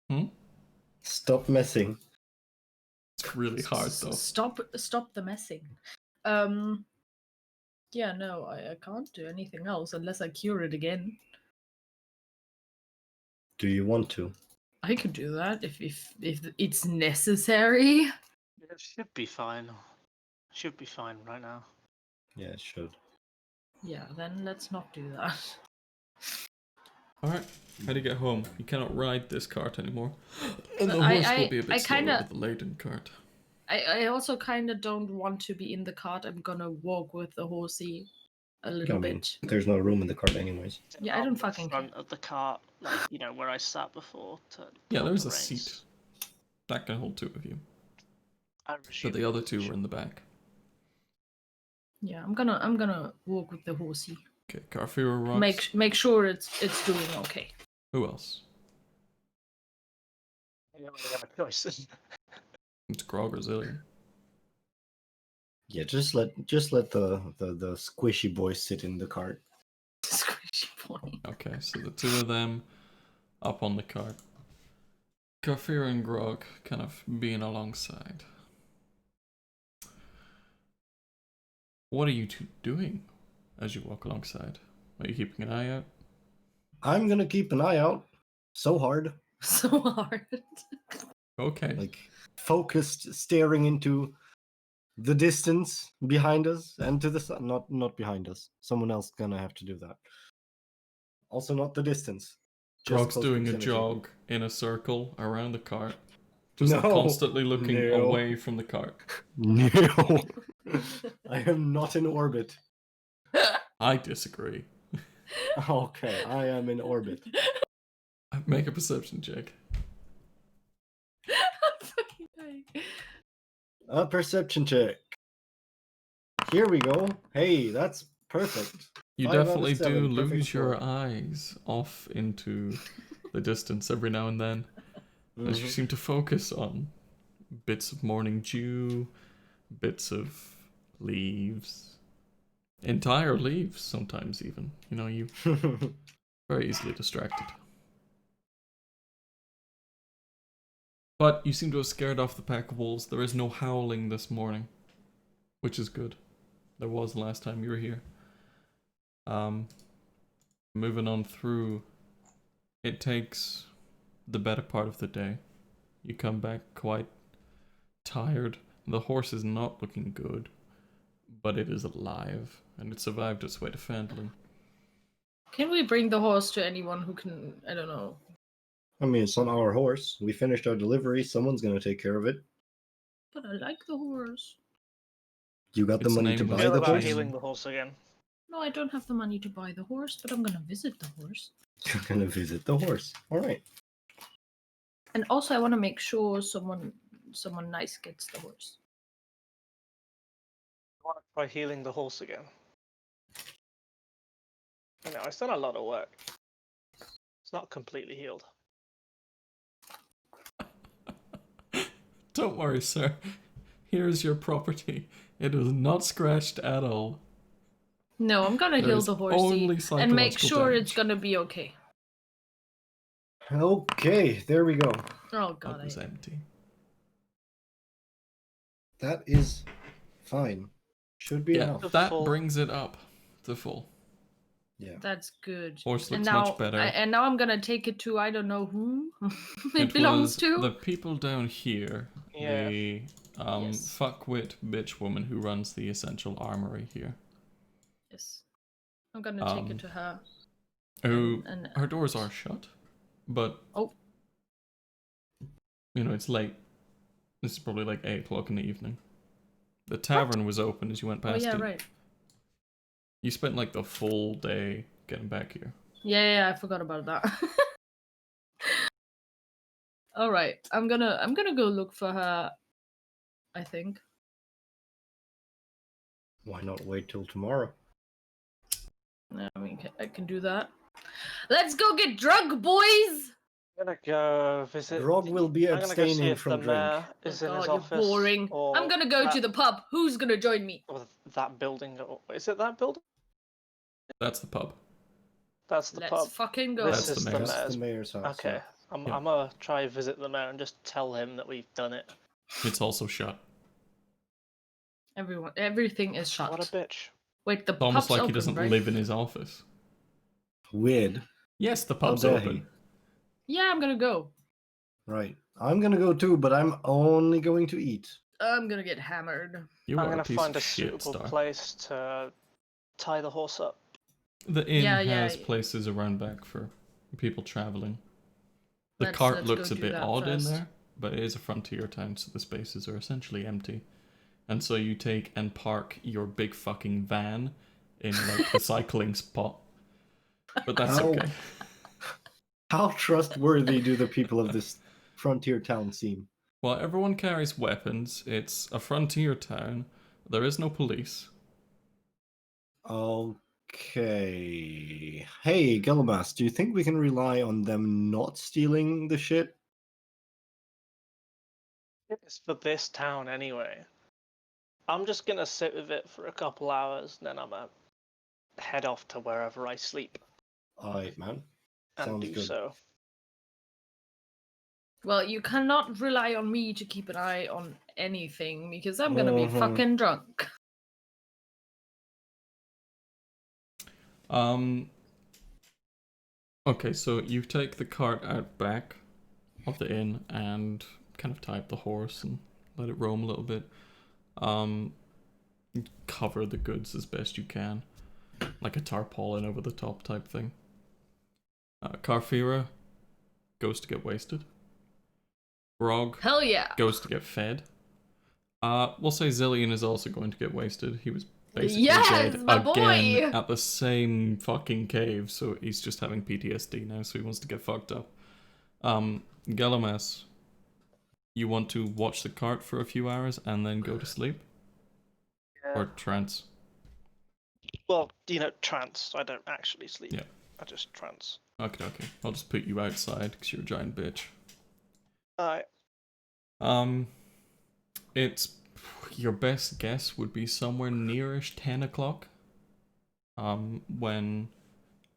Hmm? Stop messing. It's really hard though. Stop the messing. Yeah, no, I can't do anything else unless I cure it again. Do you want to? I could do that if it's necessary. It should be fine. Should be fine right now. Yeah, it should. Yeah, then let's not do that. Alright, how do you get home? You cannot ride this cart anymore. And the I- horse I- will be a bit I slower kinda- with the laden cart. I also kind of don't want to be in the cart. I'm gonna walk with the horsey a little I mean, bit. there's no room in the cart anyways. Yeah, I Up don't the fucking front care. of the cart, like where I sat before. Yeah, hold there's the a reins. seat. That can hold 2 of you. I But resume the my other 2 position. are in the back. Yeah, I'm gonna walk with the horsey. Okay, Carfira rocks. Make sure it's doing okay. Who else? You don't really have a choice. It's Grog or Zillion. Yeah, just let the squishy boy sit in the cart. point. Okay, so the two of them up on the cart. Kafir and Grog kind of being alongside. What are you two doing as you walk alongside? Are you keeping an eye out? I'm gonna keep an eye out. So hard. So hard. Okay. Like, focused, staring into the distance behind us and to the side. Not behind us. Someone else gonna have to do that. Also, not the distance. Just Grog's close doing proximity. a jog in a circle around the cart. Just No, constantly looking no. away from the cart. No. I am not in orbit. I disagree. Okay, I am in orbit. Make a perception check. I'm fucking dying. A perception check. Here we go. Hey, that's perfect. You 5 out of definitely 7, do perfect lose your score. eyes off into the distance every now and then, as you Mhm. seem to focus on bits of morning dew, bits of leaves, entire leaves sometimes even. You know, you very easily distracted. But you seem to have scared off the pack of wolves. There is no howling this morning, which is good. There was last time you were here. Moving on through, it takes the better part of the day. You come back quite tired. The horse is not looking good, but it is alive, and it survived its way to Phandelver. Can we bring the horse to anyone who can, I don't know. I mean, it's on our horse. We finished our delivery. Someone's gonna take care of it. But I like the horse. You got the Its money to name was buy Feel the about horse? healing the horse again. No, I don't have the money to buy the horse, but I'm gonna visit the horse. You're gonna visit the horse. All right. And also, I want to make sure someone nice gets the horse. I want to try healing the horse again. I know, it's done a lot of work. It's not completely healed. Don't worry, sir. Here's your property. It is not scratched at all. No, I'm gonna There heal is the horsey only and make psychological sure it's damage. gonna be okay. Okay, there we go. Oh That god, was empty. That is fine. Should be Yeah, enough. that Full. brings it up to full. Yeah. that's good. Horse And looks now, much better. and now I'm gonna take it to I don't know who it It belongs was to. the people down here. Yeah. The Yes. fuckwit bitch woman who runs the essential armory here. Yes, I'm gonna take it to her. Who And her doors are shut, but oh, you know it's late. This is probably like 8 o'clock in the evening. The tavern was open as you went oh past yeah, it. right. You spent like the full day getting back here. Yeah, I forgot about that. All right, I'm gonna go look for her. I think. Why not wait till tomorrow? I mean, I can do that. Let's go get drunk, boys. I'm gonna go visit. Grog will be I'm gonna go see abstaining if the from drink. mayor is in his you're office. boring. Or I'm gonna go that, to the pub. Who's gonna join me? or that building. Is it that building? That's the pub. That's the Let's pub. fucking go. This That's is the the mayor's. That's mayor's. the mayor's house. Okay, Yeah. I'm Yeah. gonna try visit the mayor and just tell him that we've done it. It's also shut. Everything is shut. What a bitch. Wait, the It's almost pub's like open, he doesn't right? live in his office. Weird. Yes, the How pub's dare open. he? Yeah, I'm gonna go. Right. I'm gonna go too, but I'm only going to eat. I'm gonna get hammered. You I'm are gonna a piece find of a shit, suitable Star. place to tie the horse up. The inn Yeah, has yeah. places around back for people traveling. The Let's cart go looks a do bit that odd in first. there, but it is a frontier town, so the spaces are essentially empty. And so you take and park your big fucking van in like the cycling spot. But that's How- okay. How trustworthy do the people of this frontier town seem? Well, everyone carries weapons. It's a frontier town. There is no police. Okay. Hey, Galamas, do you think we can rely on them not stealing the shit? It's for this town anyway. I'm just gonna sit with it for a couple hours, and then I'm gonna head off to wherever I sleep. Alright, man. and Sounds do good. so. Well, you cannot rely on me to keep an eye on anything because I'm gonna be Mhm. fucking drunk. Okay, so you take the cart out back of the inn and kind of tie up the horse and let it roam a little bit. Cover the goods as best you can, like a tarpaulin over the top type thing. Carfira goes to get wasted. Grog Hell yeah. goes to get fed. We'll say Zillion is also going to get wasted. He was basically Yes, dead my again boy! at the same fucking cave, so he's just having PTSD now, so he wants to get fucked up. Galamas, you want to watch the cart for a few hours and then go to sleep? Or trance? Well, trance. I don't actually sleep. Yeah. I just trance. Okay. I'll just put you outside because you're a giant bitch. Alright. It's your best guess would be somewhere nearish 10 o'clock. When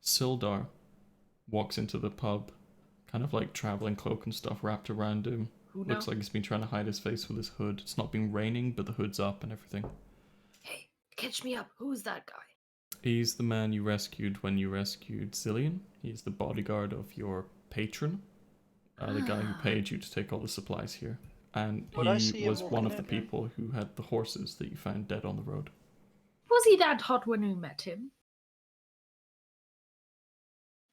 Sildar walks into the pub, kind of like traveling cloak and stuff wrapped around him. Who now? Looks like he's been trying to hide his face with his hood. It's not been raining, but the hood's up and everything. Hey, catch me up. Who's that guy? He's the man you rescued when you rescued Zillion. He's the bodyguard of your patron. The guy who paid you to take all the supplies here. And Would I see he him was one walking of the out there? people who had the horses that you found dead on the road. Was he that hot when we met him?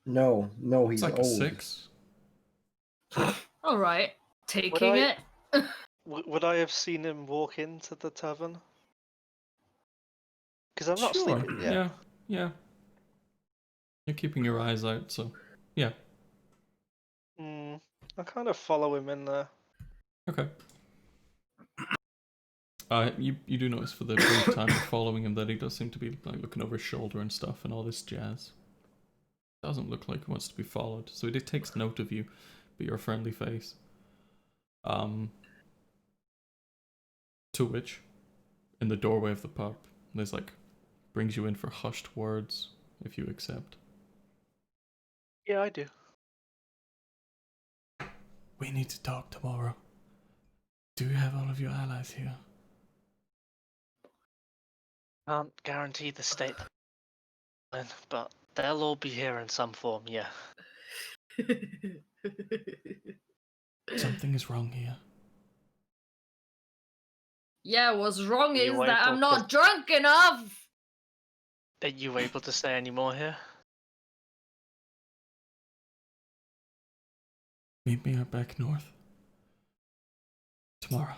No, he's It's like old. a 6. Alright, taking I- it. Would I have seen him walk into the tavern? Because I'm not Sure. sleeping yet. Yeah. You're keeping your eyes out, so yeah. I kind of follow him in there. Okay. You do notice for the brief time of following him that he does seem to be like looking over his shoulder and stuff and all this jazz. Doesn't look like he wants to be followed, so he takes note of you, but you're a friendly face. To which, in the doorway of the pub, there's like brings you in for hushed words if you accept. Yeah, I do. We need to talk tomorrow. Do you have all of your allies here? Can't guarantee the state, but they'll all be here in some form, yeah. Something is wrong here. Yeah, what's wrong You is that I'm able not drunk enough! Are you able to stay any more here? Meet me out back north. Tomorrow.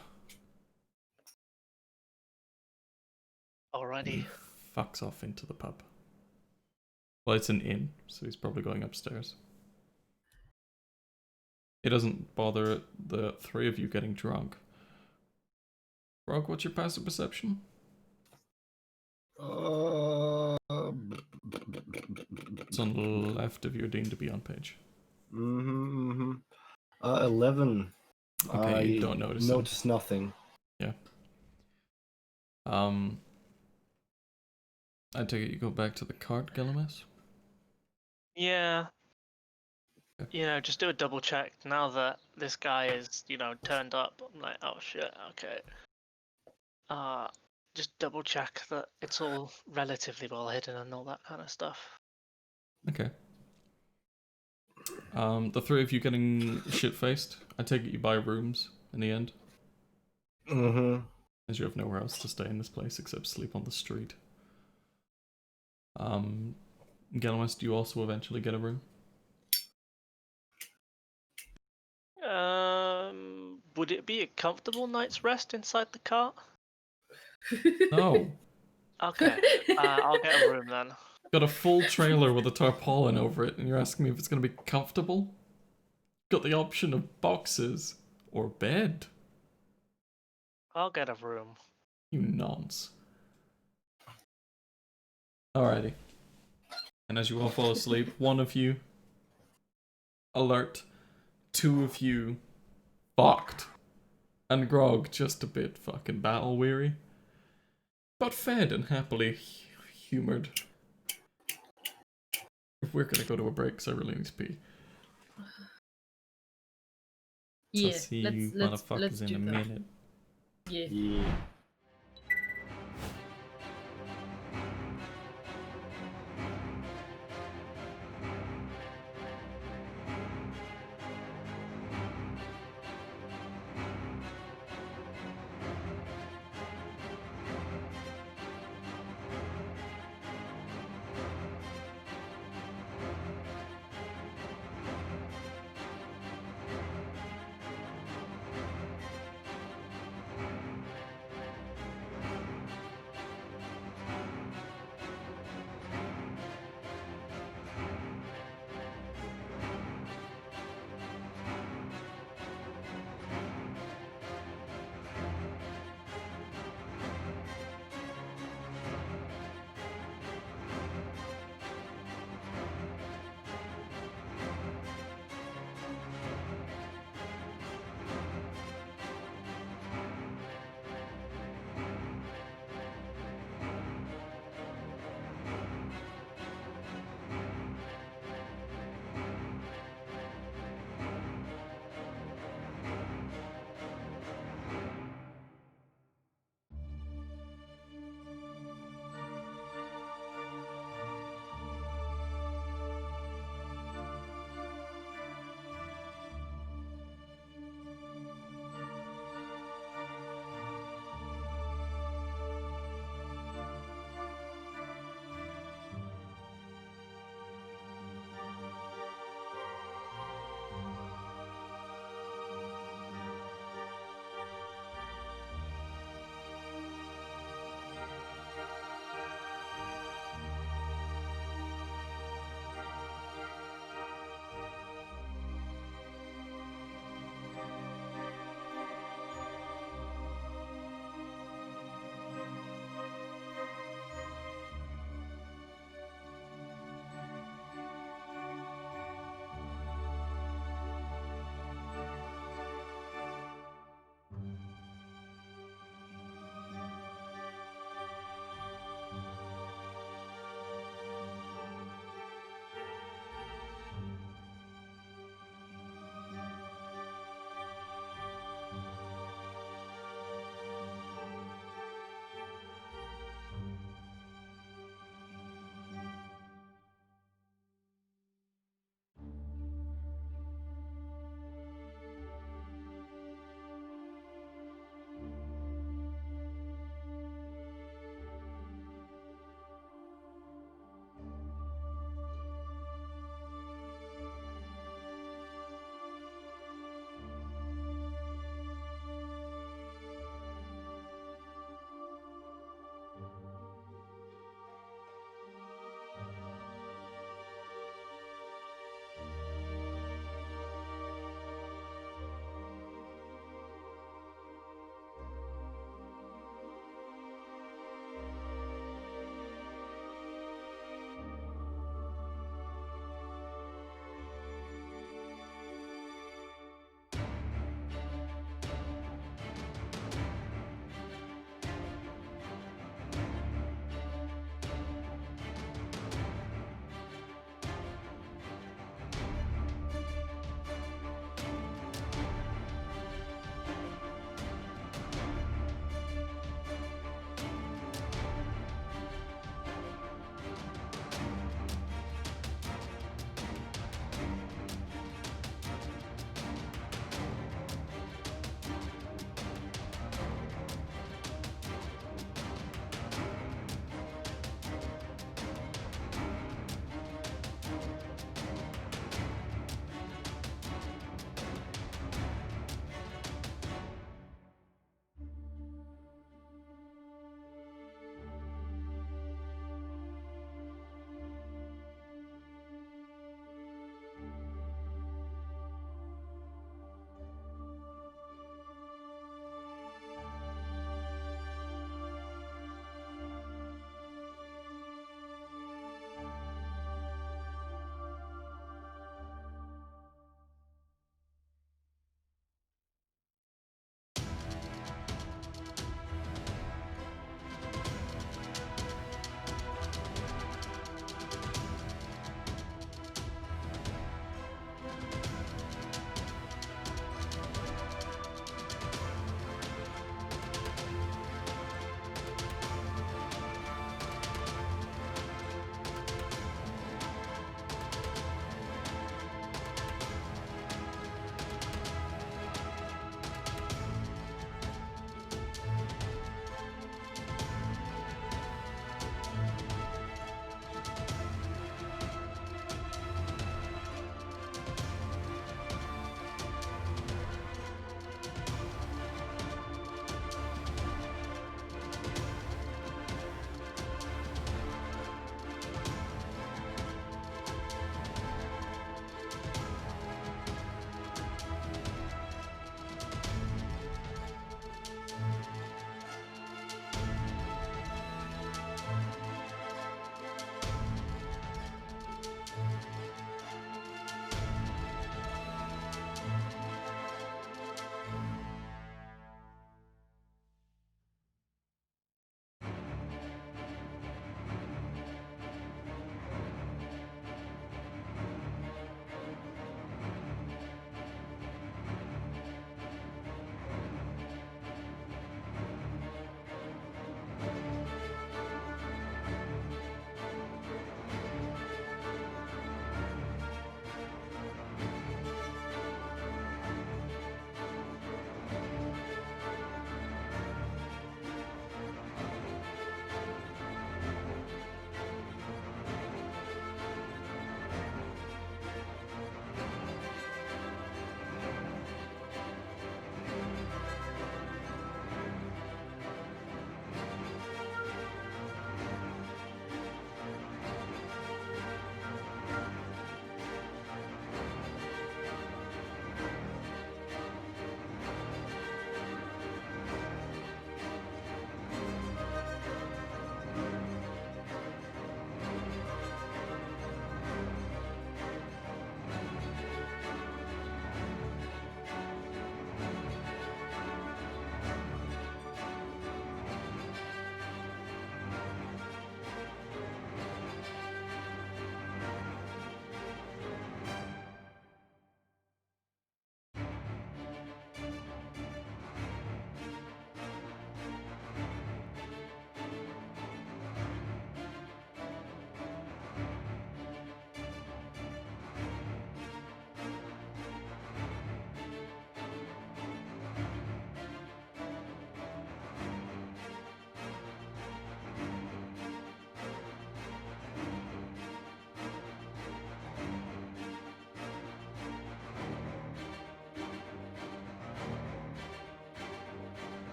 Alrighty. He fucks off into the pub. Well, it's an inn, so he's probably going upstairs. It doesn't bother the three of you getting drunk. Grog, what's your passive perception? It's on the left of your Dean to be on page. 11. Okay, I you don't notice him. notice nothing. Yeah. I take it you go back to the cart, Gillimas? Yeah. Okay. Just do a double check. Now that this guy is, turned up, I'm like, oh shit, okay. Just double check that it's all relatively well hidden and all that kind of stuff. Okay. The three of you getting shit-faced. I take it you buy rooms in the end, as you have nowhere else to stay in this place except sleep on the street. Gillimas, do you also eventually get a room? Would it be a comfortable night's rest inside the cart? No. Okay, I'll get a room then. Got a full trailer with a tarpaulin over it, and you're asking me if it's going to be comfortable? Got the option of boxes or bed. I'll get a room. You nonce. Alrighty. And as you all fall asleep, one of you alert, two of you fucked, and Grog just a bit fucking battle weary, but fed and happily humoured. If we're gonna go to a break, because I really need to pee. Yeah, So see let's you let's motherfuckers in do a that. minute. Yeah. Yeah.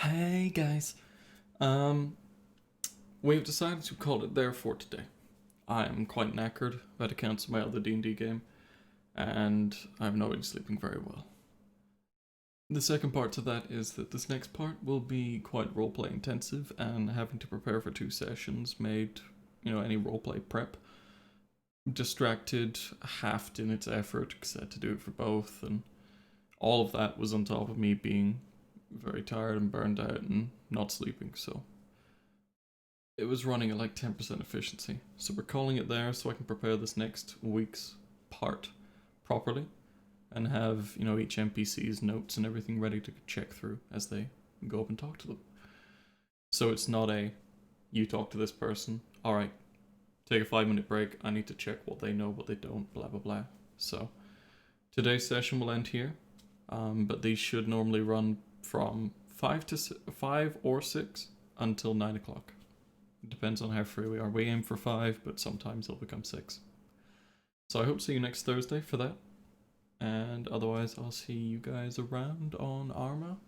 Hey guys. We've decided to call it there for today. I am quite knackered. I had to cancel my other D&D game, and I've not been sleeping very well. The second part to that is that this next part will be quite roleplay intensive, and having to prepare for 2 sessions made, any roleplay prep distracted, halved in its effort, because I had to do it for both, and all of that was on top of me being very tired and burned out and not sleeping, so it was running at like 10% efficiency. So we're calling it there so I can prepare this next week's part properly and have, each NPC's notes and everything ready to check through as they go up and talk to them. So it's not a, you talk to this person, alright, take a 5-minute break, I need to check what they know, what they don't, blah blah blah. So today's session will end here, but these should normally run from 5 or 6 until 9 o'clock. It depends on how free we are. We aim for 5, but sometimes it'll become 6. So I hope to see you next Thursday for that. And otherwise, I'll see you guys around on Arma,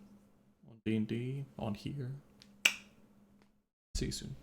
on D&D, on here. See you soon.